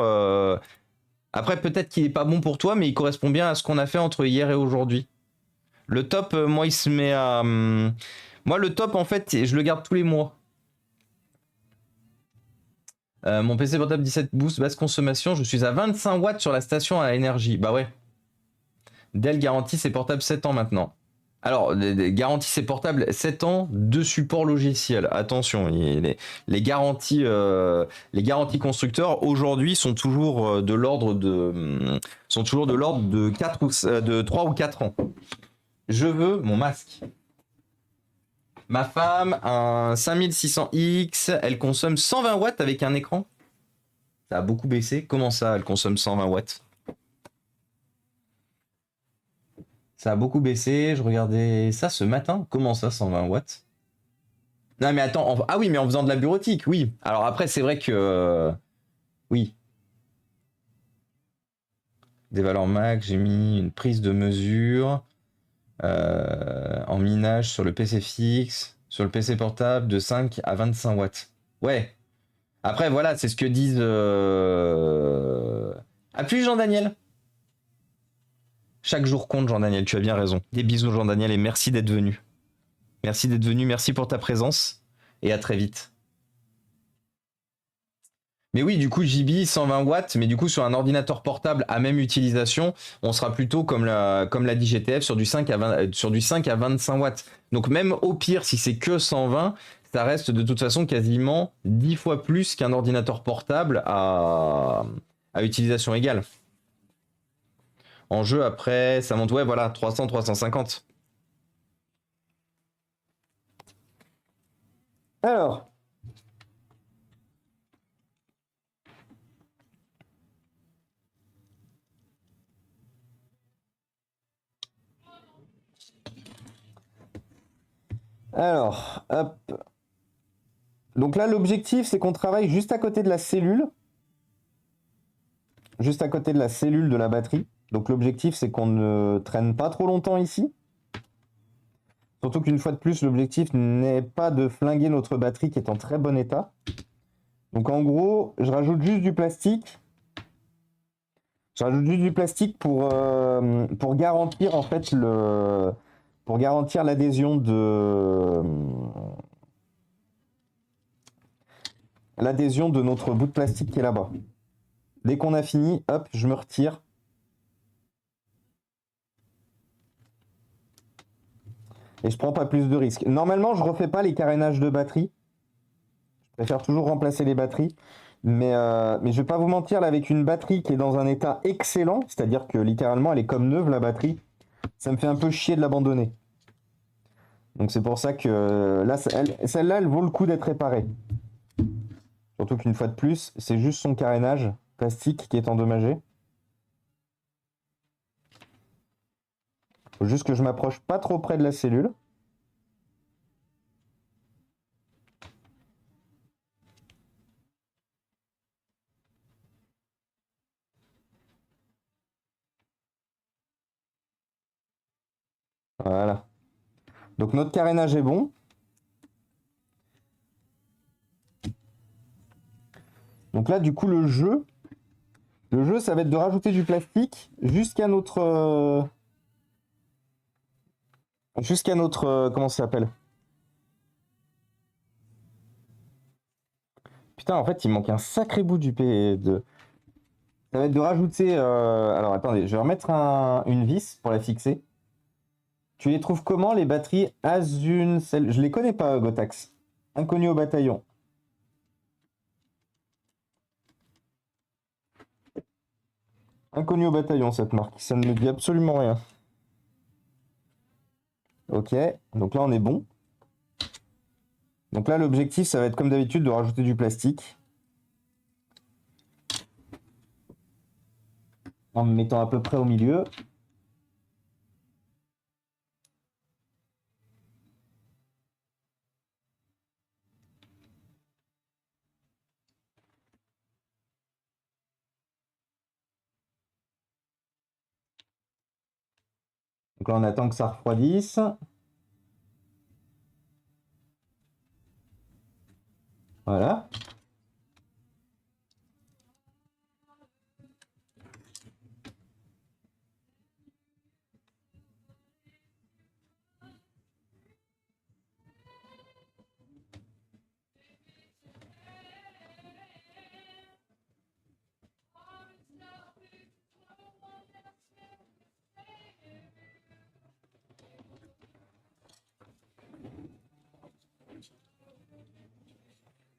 Après, peut-être qu'il n'est pas bon pour toi, mais il correspond bien à ce qu'on a fait entre hier et aujourd'hui. Le top, moi, il se met à... moi, le top, en fait, je le garde tous les mois. Mon PC portable 17 boost, basse consommation, je suis à 25 watts sur la station à énergie. Bah ouais. Dell garantit ses portables 7 ans maintenant. Alors, garantit ses portables 7 ans de support logiciel. Attention, les garanties constructeurs aujourd'hui sont toujours de l'ordre de 4 ou de 3 ou 4 ans. Je veux mon masque. Ma femme, un 5600X, elle consomme 120 watts avec un écran. Ça a beaucoup baissé. Comment ça, elle consomme 120 watts? Ça a beaucoup baissé. Je regardais ça ce matin. Comment ça, 120 watts? Non, mais attends. Ah oui, mais en faisant de la bureautique, oui. Alors après, c'est vrai que. Oui. Des valeurs max, j'ai mis une prise de mesure en minage sur le PC fixe, sur le PC portable de 5 à 25 watts. Ouais. Après, voilà, c'est ce que disent. Appuie Jean-Daniel. Chaque jour compte, Jean-Daniel, tu as bien raison. Des bisous, Jean-Daniel, et merci d'être venu. Merci d'être venu, merci pour ta présence, et à très vite. Mais oui, du coup, JB, 120 watts, mais du coup, sur un ordinateur portable à même utilisation, on sera plutôt, comme l'a dit GTF, sur du 5 à 25 watts. Donc même au pire, si c'est que 120, ça reste de toute façon quasiment 10 fois plus qu'un ordinateur portable à utilisation égale. En jeu, après, ça monte, ouais, voilà, 300, 350. Alors, hop. Donc là, l'objectif, c'est qu'on travaille juste à côté de la cellule. Juste à côté de la cellule de la batterie. Donc l'objectif, c'est qu'on ne traîne pas trop longtemps ici. Surtout qu'une fois de plus, l'objectif n'est pas de flinguer notre batterie qui est en très bon état. Donc en gros, je rajoute juste du plastique. Je rajoute juste du plastique pour garantir en fait pour garantir l'adhésion de notre bout de plastique qui est là-bas. Dès qu'on a fini, hop, je me retire. Et je prends pas plus de risques. Normalement, je refais pas les carénages de batterie. Je préfère toujours remplacer les batteries. Mais je vais pas vous mentir, là, avec une batterie qui est dans un état excellent, c'est-à-dire que littéralement, elle est comme neuve, la batterie, ça me fait un peu chier de l'abandonner. Donc c'est pour ça que là, celle-là, elle vaut le coup d'être réparée. Surtout qu'une fois de plus, c'est juste son carénage plastique qui est endommagé. Faut juste que je m'approche pas trop près de la cellule. Voilà. Donc notre carénage est bon. Donc là, du coup, le jeu, ça va être de rajouter du plastique jusqu'à notre... comment ça s'appelle? Putain, en fait, il manque un sacré bout du P2. Ça va être de rajouter... Alors, attendez, je vais remettre une vis pour la fixer. Tu les trouves comment, les batteries Asun Cell? Je les connais pas, Gotax. Inconnu au bataillon. Inconnu au bataillon, cette marque. Ça ne me dit absolument rien. Ok, donc là, on est bon. Donc là, l'objectif, ça va être comme d'habitude de rajouter du plastique. En me mettant à peu près au milieu. Donc là, on attend que ça refroidisse. Voilà.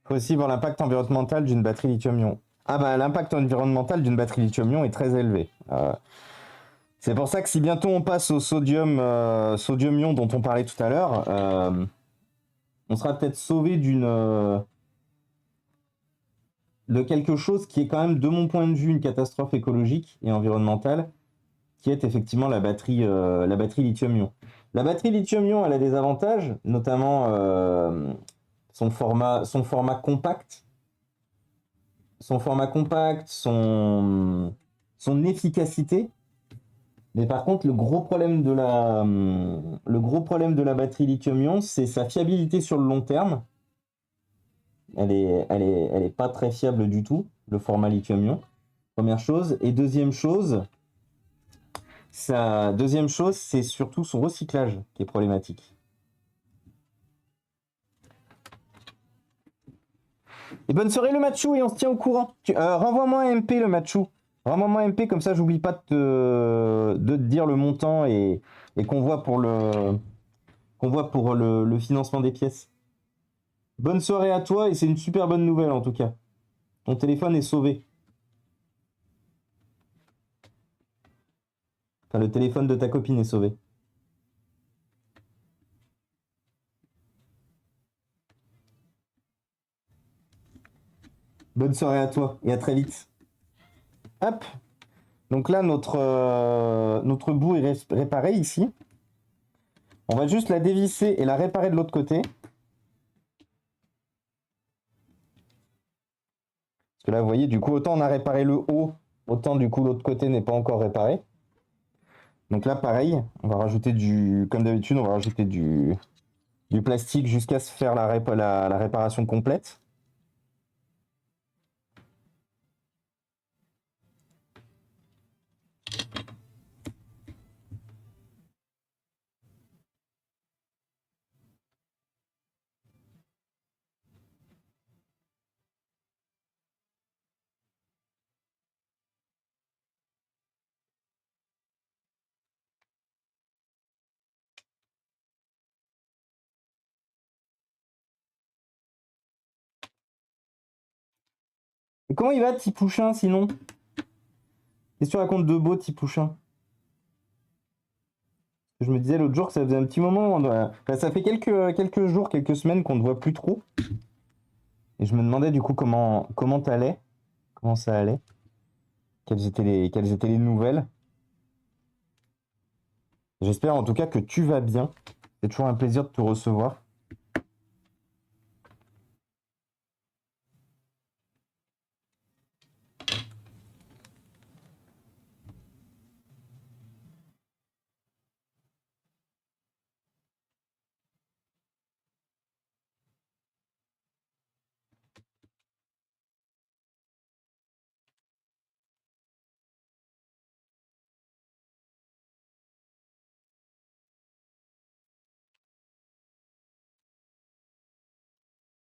Il faut aussi voir l'impact environnemental d'une batterie lithium-ion. Ah bah l'impact environnemental d'une batterie lithium-ion est très élevé. C'est pour ça que si bientôt on passe au sodium-ion dont on parlait tout à l'heure, on sera peut-être sauvé de quelque chose qui est quand même, de mon point de vue, une catastrophe écologique et environnementale, qui est effectivement la batterie lithium-ion. La batterie lithium-ion, elle a des avantages, notamment son format compact, son efficacité. Mais par contre, le gros problème de la batterie lithium-ion, c'est sa fiabilité sur le long terme. Elle est pas très fiable du tout, le format lithium-ion. Première chose. Et deuxième chose, c'est surtout son recyclage qui est problématique. Et bonne soirée le Matchou et on se tient au courant. Renvoie-moi un MP le Matchou. Renvoie-moi un MP comme ça j'oublie pas de te dire le montant et qu'on voit pour le financement des pièces. Bonne soirée à toi et c'est une super bonne nouvelle en tout cas. Ton téléphone est sauvé. Enfin, le téléphone de ta copine est sauvé. Bonne soirée à toi et à très vite. Hop. Donc là, notre boue est réparée ici. On va juste la dévisser et la réparer de l'autre côté. Parce que là, vous voyez, du coup, autant on a réparé le haut, autant du coup l'autre côté n'est pas encore réparé. Donc là, pareil, on va rajouter comme d'habitude, on va rajouter du plastique jusqu'à se faire la réparation complète. Et comment il va, petit Pouchin, sinon? Qu'est-ce que tu racontes de beau, petit Pouchin? Je me disais l'autre jour que ça faisait un petit moment, enfin, ça fait quelques jours, quelques semaines qu'on ne voit plus trop. Et je me demandais du coup comment t'allais, comment ça allait, quelles étaient les nouvelles. J'espère en tout cas que tu vas bien. C'est toujours un plaisir de te recevoir.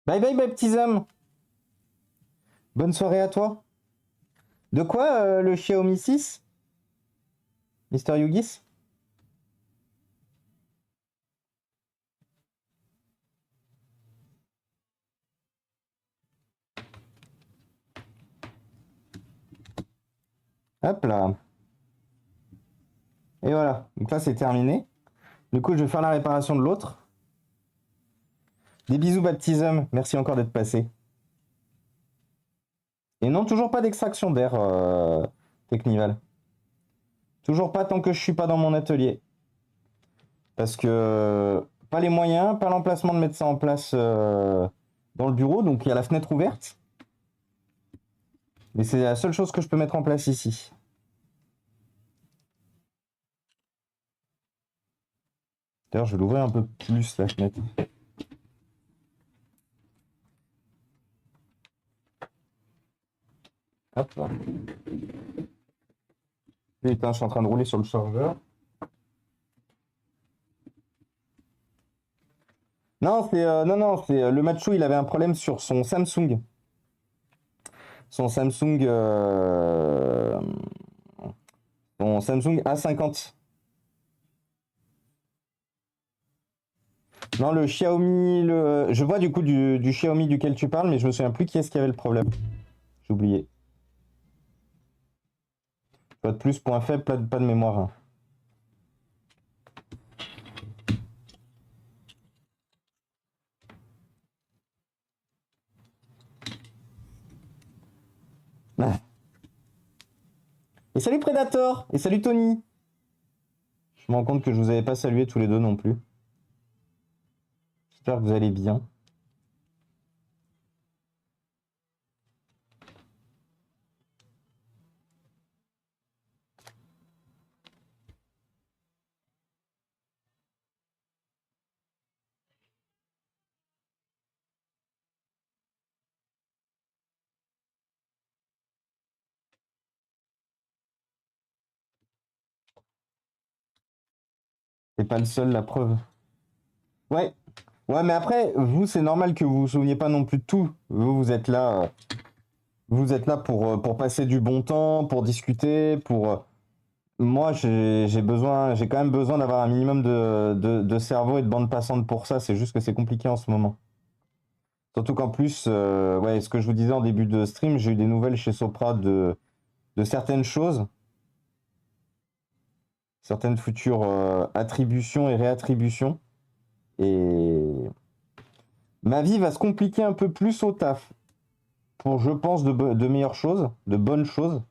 Bye bye, mes petits hommes. Bonne soirée à toi. De quoi le Xiaomi 6? Mister Yugis? Hop là. Et voilà. Donc là, c'est terminé. Du coup, je vais faire la réparation de l'autre. Des bisous, baptisme. Merci encore d'être passé. Et non, toujours pas d'extraction d'air, Technival. Toujours pas tant que je suis pas dans mon atelier. Parce que pas les moyens, pas l'emplacement de mettre ça en place dans le bureau. Donc il y a la fenêtre ouverte. Mais c'est la seule chose que je peux mettre en place ici. D'ailleurs, je vais l'ouvrir un peu plus la fenêtre. Hop là. Putain, je suis en train de rouler sur le chargeur. Non, c'est le Matchou, il avait un problème sur son Samsung. Son Samsung A50. Non, le Xiaomi, je vois du coup du Xiaomi duquel tu parles, mais je me souviens plus qui est-ce qui avait le problème. J'ai oublié. Pas de plus, point faible, pas de mémoire, hein. Ah. Et salut Predator! Et salut Tony! Je me rends compte que je vous avais pas salué tous les deux non plus. J'espère que vous allez bien. T'es pas le seul, la preuve. Ouais. Ouais, mais après, vous, c'est normal que vous vous souveniez pas non plus de tout. Vous êtes là pour passer du bon temps, pour discuter, moi, j'ai quand même besoin d'avoir un minimum de cerveau et de bande passante pour ça. C'est juste que c'est compliqué en ce moment. Surtout qu'en plus, ouais, ce que je vous disais en début de stream, j'ai eu des nouvelles chez Sopra de certaines choses, certaines futures attributions et réattributions. Et ma vie va se compliquer un peu plus au taf pour, je pense, de meilleures choses, de bonnes choses.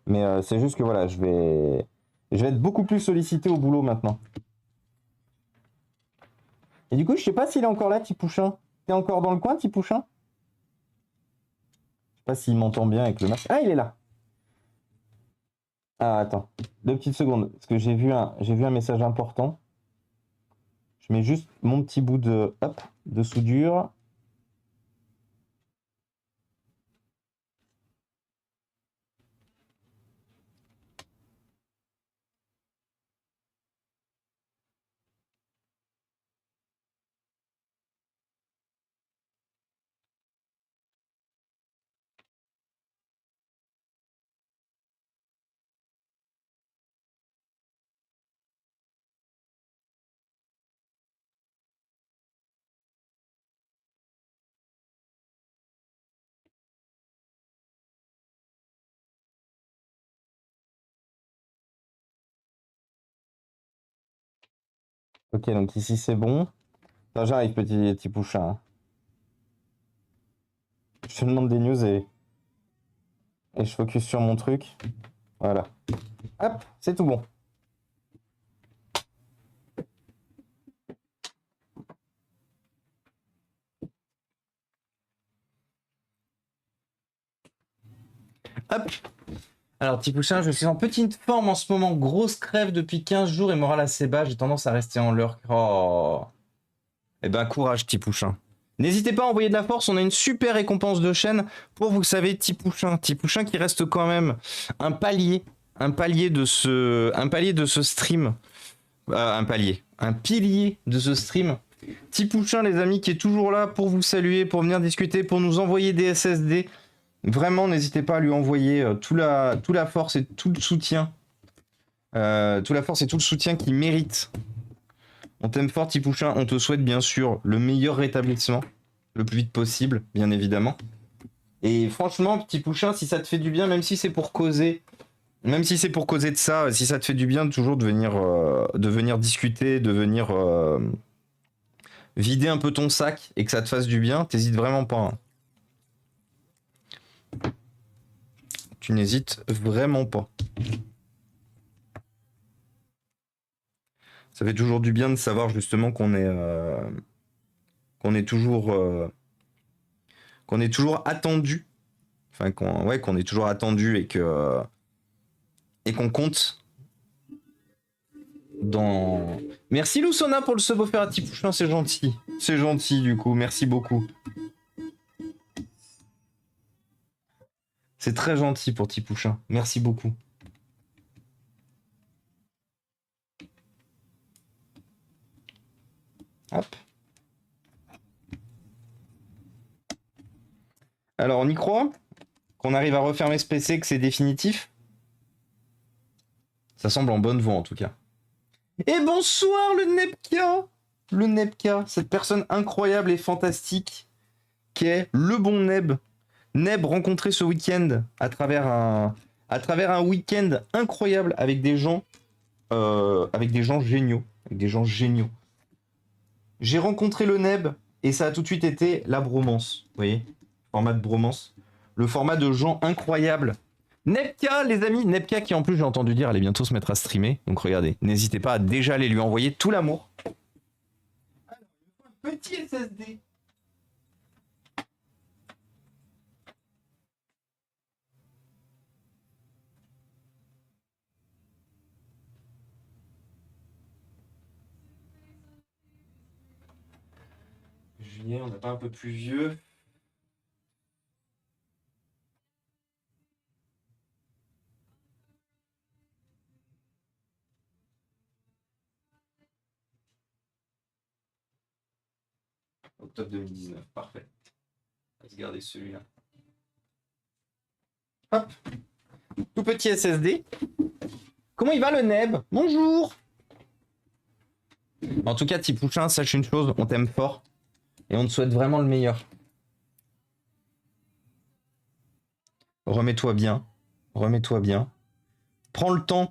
Mais c'est juste que voilà, je vais être beaucoup plus sollicité au boulot maintenant. Et du coup, je sais pas s'il est encore là, Tipouchin. T'es encore dans le coin, Tipouchin? Je sais pas s'il m'entend bien avec le masque. Ah, il est là. Ah, attends. 2 petites secondes. Parce que j'ai vu un message important. Je mets juste mon petit bout de soudure. Ok, donc ici c'est bon. Attends, j'arrive, petit Pouchin, hein. Je te demande des news et je focus sur mon truc. Voilà. Hop, c'est tout bon. Hop. Alors, petit Pouchin, je suis en petite forme en ce moment. Grosse crève depuis 15 jours et moral assez bas. J'ai tendance à rester en lurk. Oh. Eh ben, courage, petit Pouchin. N'hésitez pas à envoyer de la force, on a une super récompense de chaîne pour, vous savez, Tipouchin. Tipouchin qui reste quand même un palier de ce stream. Un pilier de ce stream. Tipouchin, les amis, qui est toujours là pour vous saluer, pour venir discuter, pour nous envoyer des SSD. Vraiment, n'hésitez pas à lui envoyer toute la force et tout le soutien. Toute la force et tout le soutien qu'il mérite. On t'aime fort, Tipouchin. On te souhaite bien sûr le meilleur rétablissement, le plus vite possible, bien évidemment. Et franchement, petit Pouchin, si ça te fait du bien, même si c'est pour causer, même si c'est pour causer de ça, si ça te fait du bien toujours de venir discuter, de venir vider un peu ton sac et que ça te fasse du bien, t'hésites vraiment pas, hein. Tu n'hésites vraiment pas. Ça fait toujours du bien de savoir justement qu'on est toujours attendu, enfin qu'on est toujours attendu et qu'on compte dans. Merci Lusona pour le sub offert à Tipouchin, c'est gentil. C'est gentil du coup, merci beaucoup. C'est très gentil pour Tipouchin, merci beaucoup. Hop. Alors on y croit? Qu'on arrive à refermer ce PC, que c'est définitif? Ça semble en bonne voie en tout cas. Et bonsoir le Nepka! Le Nepka, cette personne incroyable et fantastique qui est le bon Neb. Neb rencontré ce week-end à travers un week-end incroyable avec des gens géniaux. Avec des gens géniaux. J'ai rencontré le Neb et ça a tout de suite été la bromance. Vous voyez? Format de bromance. Le format de gens incroyables. Nepka, les amis. Nepka qui en plus, j'ai entendu dire, allait bientôt se mettre à streamer. Donc regardez, n'hésitez pas à déjà aller lui envoyer tout l'amour. Petit SSD. Juillet, on n'a pas un peu plus vieux? Octobre 2019, parfait. On va se garder celui-là. Hop. Tout petit SSD. Comment il va le Neb? Bonjour. En tout cas, Tipouchin, sache une chose, on t'aime fort. Et on te souhaite vraiment le meilleur. Remets-toi bien. Remets-toi bien. Prends le temps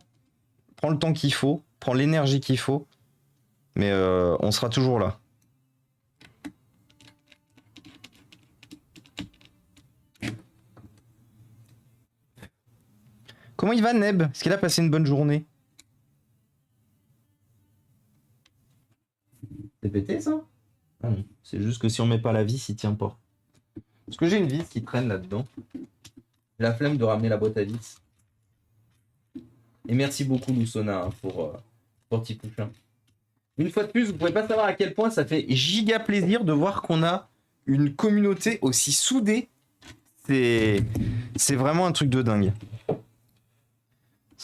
qu'il faut. Prends l'énergie qu'il faut. Mais on sera toujours là. Comment il va, Neb? Est-ce qu'il a passé une bonne journée? C'est pété, ça? Ah non. C'est juste que si on met pas la vis, il tient pas. Parce que j'ai une vis qui traîne là-dedans. J'ai la flemme de ramener la boîte à vis. Et merci beaucoup, Loussona, hein, pour Tipouchin. Une fois de plus, vous pouvez pas savoir à quel point ça fait giga plaisir de voir qu'on a une communauté aussi soudée. C'est vraiment un truc de dingue.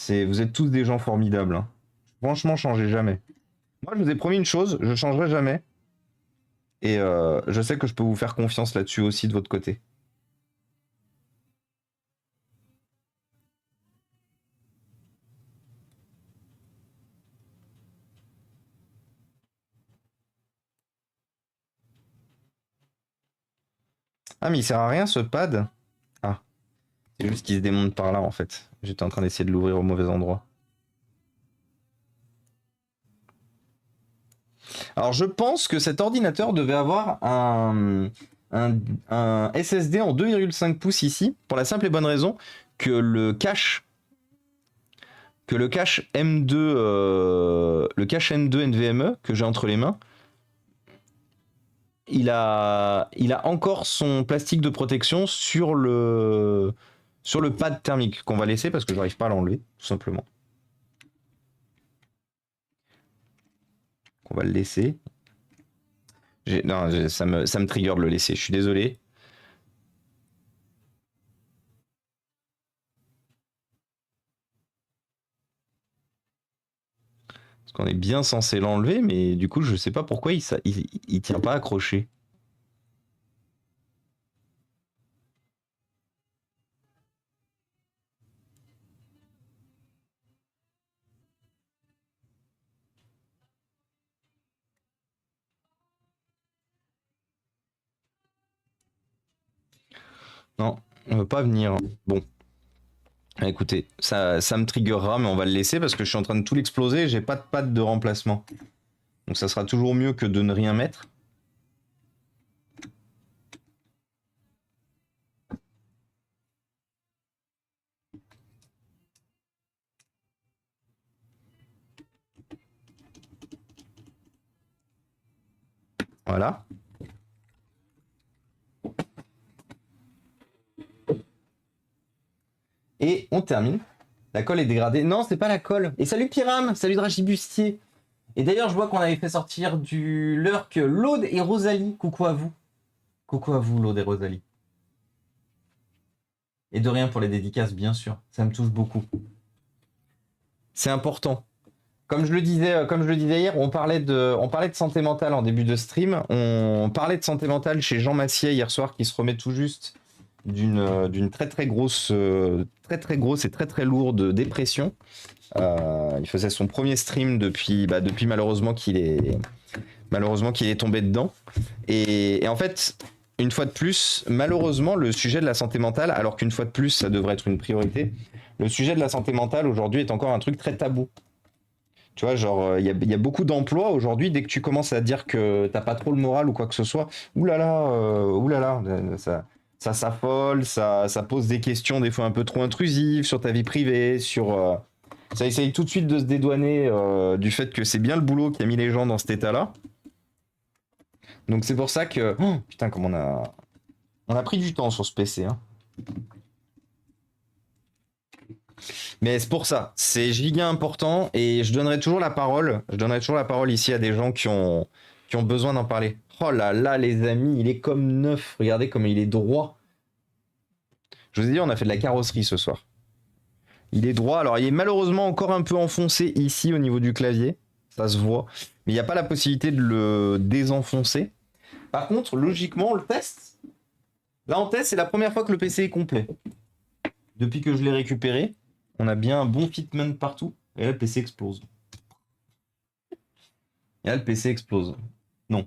Vous êtes tous des gens formidables. Hein. Franchement, changez jamais. Moi, je vous ai promis une chose, je changerai jamais. Et je sais que je peux vous faire confiance là-dessus aussi de votre côté. Ah, mais il sert à rien ce pad. Ah, c'est juste qu'il se démonte par là en fait. J'étais en train d'essayer de l'ouvrir au mauvais endroit. Alors je pense que cet ordinateur devait avoir un SSD en 2,5 pouces ici, pour la simple et bonne raison que le cache M2, le cache M2 NVMe que j'ai entre les mains, il a encore son plastique de protection sur le pad thermique qu'on va laisser parce que j'arrive pas à l'enlever, tout simplement. On va le laisser. Non, ça me trigger de le laisser, je suis désolé. Parce qu'on est bien censé l'enlever, mais du coup, je sais pas pourquoi il tient pas accroché. Non, on veut pas venir. Bon. Écoutez, ça me triggerera, mais on va le laisser parce que je suis en train de tout l'exploser et j'ai pas de pad de remplacement. Donc ça sera toujours mieux que de ne rien mettre. Voilà. Et on termine. La colle est dégradée. Non, c'est pas la colle. Et salut Pyram, salut Dragibustier. Et d'ailleurs, je vois qu'on avait fait sortir du lurk Laude et Rosalie. Coucou à vous. Coucou à vous, Laude et Rosalie. Et de rien pour les dédicaces, bien sûr. Ça me touche beaucoup. C'est important. Comme je le disais hier, on parlait de santé mentale en début de stream. On parlait de santé mentale chez Jean Massier hier soir, qui se remet tout juste d'une très grosse et très lourde dépression. Il faisait son premier stream depuis malheureusement qu'il est tombé dedans. Et en fait, une fois de plus, malheureusement, le sujet de la santé mentale, alors qu'une fois de plus, ça devrait être une priorité, le sujet de la santé mentale aujourd'hui est encore un truc très tabou. Tu vois, genre, il y a beaucoup d'emplois aujourd'hui, dès que tu commences à dire que t'as pas trop le moral ou quoi que ce soit, oulala, ça s'affole, ça pose des questions des fois un peu trop intrusives sur ta vie privée, ça essaye tout de suite de se dédouaner du fait que c'est bien le boulot qui a mis les gens dans cet état-là. Donc c'est pour ça que... Oh, putain, comme on a pris du temps sur ce PC, hein. Mais c'est pour ça, c'est giga important et je donnerai toujours la parole ici à des gens qui ont besoin d'en parler. Oh là là, les amis, il est comme neuf. Regardez comme il est droit. Je vous ai dit, on a fait de la carrosserie ce soir. Il est droit. Alors, il est malheureusement encore un peu enfoncé ici au niveau du clavier. Ça se voit. Mais il n'y a pas la possibilité de le désenfoncer. Par contre, logiquement, on le teste. Là, on teste, c'est la première fois que le PC est complet. Depuis que je l'ai récupéré, on a bien un bon fitment partout. Et là, le PC explose. Et là, le PC explose. Non.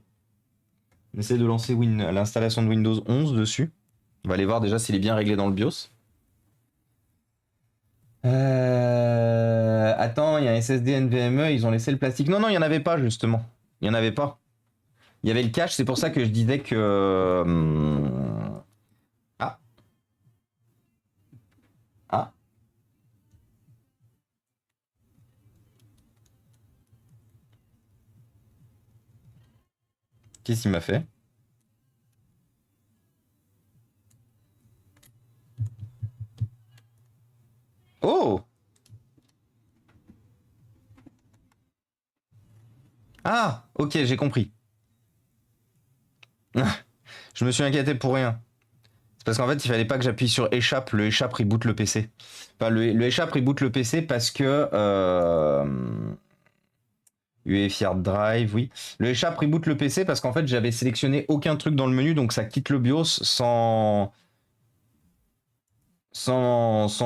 On essaie de lancer l'installation de Windows 11 dessus. On va aller voir déjà s'il est bien réglé dans le BIOS. Attends, il y a un SSD NVMe, ils ont laissé le plastique. Non, il n'y en avait pas, justement. Il n'y en avait pas. Il y avait le cache, c'est pour ça que je disais que... Ah. Ah. Qu'est-ce qu'il m'a fait? Oh! Ah, ok, j'ai compris. Je me suis inquiété pour rien. C'est parce qu'en fait, il fallait pas que j'appuie sur échappe. Le échappe reboot le PC. Enfin, le échappe reboot le PC parce que... UEFI Hard Drive, oui. Le échappe reboot le PC parce qu'en fait, j'avais sélectionné aucun truc dans le menu, donc ça quitte le BIOS sans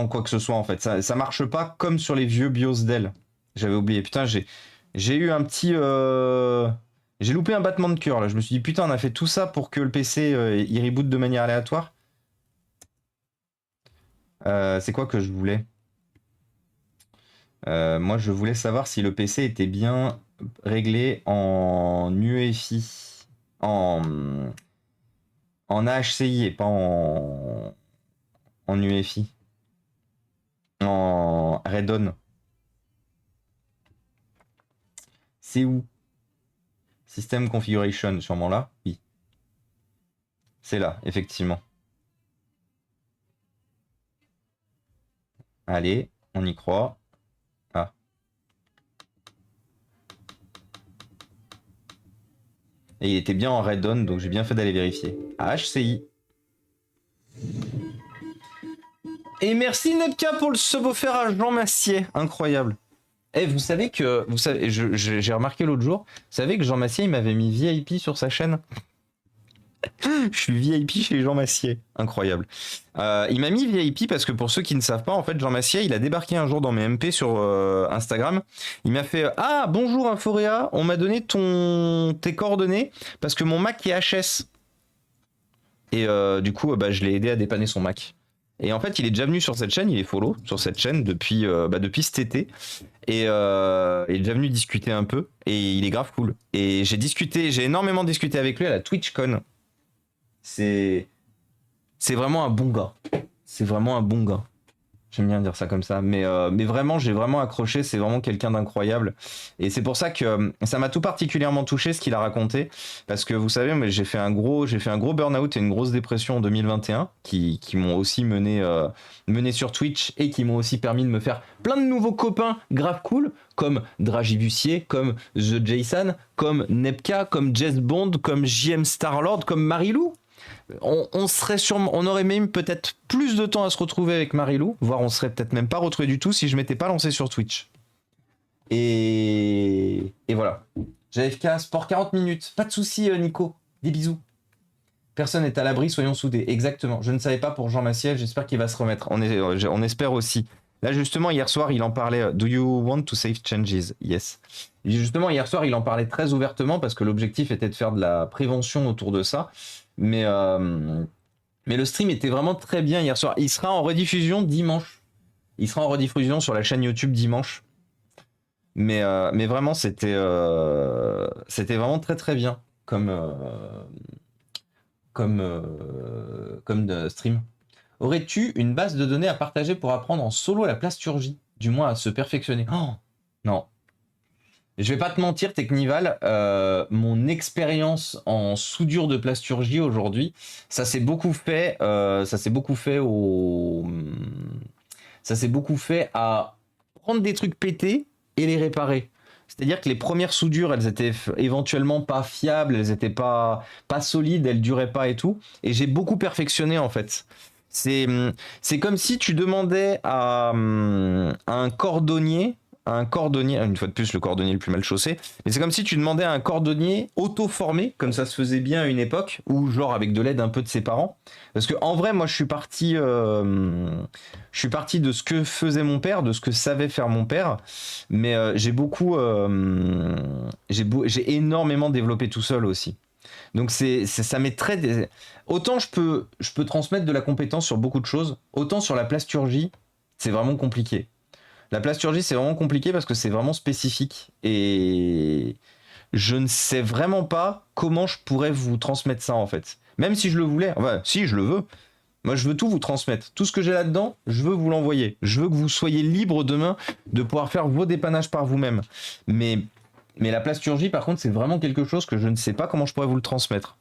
quoi que ce soit, en fait. Ça marche pas comme sur les vieux BIOS Dell. J'avais oublié. Putain, j'ai eu un petit... J'ai loupé un battement de cœur, là. Je me suis dit, putain, on a fait tout ça pour que le PC, il reboot de manière aléatoire. C'est quoi que je voulais? Moi, je voulais savoir si le PC était bien réglé en UEFI, en AHCI et pas en UEFI, en Redon. C'est où? System Configuration, sûrement là? Oui. C'est là, effectivement. Allez, on y croit. Ah. Et il était bien en Redon, donc j'ai bien fait d'aller vérifier. HCI. Et merci Nepka pour le sub offert à Jean Massier. Incroyable. Eh, vous savez, j'ai remarqué l'autre jour, vous savez que Jean Massier, il m'avait mis VIP sur sa chaîne. Je suis VIP chez Jean Massier. Incroyable. Il m'a mis VIP parce que pour ceux qui ne savent pas, en fait, Jean Massier, il a débarqué un jour dans mes MP sur Instagram. Il m'a fait « Ah, bonjour Inforea, on m'a donné tes coordonnées parce que mon Mac est HS. » Et du coup, je l'ai aidé à dépanner son Mac. Et en fait, il est déjà venu sur cette chaîne, il est follow sur cette chaîne depuis cet été. Et il est déjà venu discuter un peu. Et il est grave cool. Et j'ai énormément discuté avec lui à la TwitchCon. C'est vraiment un bon gars. C'est vraiment un bon gars. J'aime bien dire ça comme ça. Mais vraiment, j'ai vraiment accroché. C'est vraiment quelqu'un d'incroyable. Et c'est pour ça que ça m'a tout particulièrement touché ce qu'il a raconté. Parce que vous savez, mais j'ai fait un gros burn-out et une grosse dépression en 2021 qui m'ont aussi mené sur Twitch et qui m'ont aussi permis de me faire plein de nouveaux copains grave cool, comme Dragibussier, comme The Jason, comme Nepka, comme Jess Bond, comme JM Starlord, comme Marilou. On aurait même peut-être plus de temps à se retrouver avec Marilou, voire on serait peut-être même pas retrouvé du tout si je m'étais pas lancé sur Twitch. Et voilà. J'avais fait sport 40 minutes. Pas de soucis, Nico. Des bisous. Personne n'est à l'abri, soyons soudés. Exactement. Je ne savais pas pour Jean Massiel, j'espère qu'il va se remettre. On espère aussi. Là, justement, hier soir, il en parlait. Do you want to save changes? Yes. Et justement, hier soir, il en parlait très ouvertement parce que l'objectif était de faire de la prévention autour de ça. Mais le stream était vraiment très bien hier soir. Il sera en rediffusion dimanche. Il sera en rediffusion sur la chaîne YouTube dimanche. Mais vraiment, c'était vraiment très très bien comme stream. Aurais-tu une base de données à partager pour apprendre en solo la plasturgie? Du moins à se perfectionner. Oh non. Je vais pas te mentir, Technival, mon expérience en soudure de plasturgie aujourd'hui, ça s'est beaucoup fait à prendre des trucs pétés et les réparer. C'est-à-dire que les premières soudures, elles étaient éventuellement pas fiables, elles étaient pas solides, elles duraient pas et tout. Et j'ai beaucoup perfectionné en fait. C'est comme si tu demandais à un cordonnier à un cordonnier, une fois de plus le cordonnier le plus mal chaussé, mais c'est comme si tu demandais à un cordonnier auto-formé, comme ça se faisait bien à une époque, ou genre avec de l'aide un peu de ses parents. Parce que en vrai, moi je suis parti de ce que faisait mon père, de ce que savait faire mon père, mais j'ai énormément développé tout seul aussi. Donc ça m'est très... Autant je peux transmettre de la compétence sur beaucoup de choses, autant sur la plasturgie, c'est vraiment compliqué. La plasturgie, c'est vraiment compliqué parce que c'est vraiment spécifique. Et je ne sais vraiment pas comment je pourrais vous transmettre ça, en fait. Même si je le voulais. Enfin, si, je le veux. Moi, je veux tout vous transmettre. Tout ce que j'ai là-dedans, je veux vous l'envoyer. Je veux que vous soyez libre demain de pouvoir faire vos dépannages par vous-même. Mais la plasturgie, par contre, c'est vraiment quelque chose que je ne sais pas comment je pourrais vous le transmettre.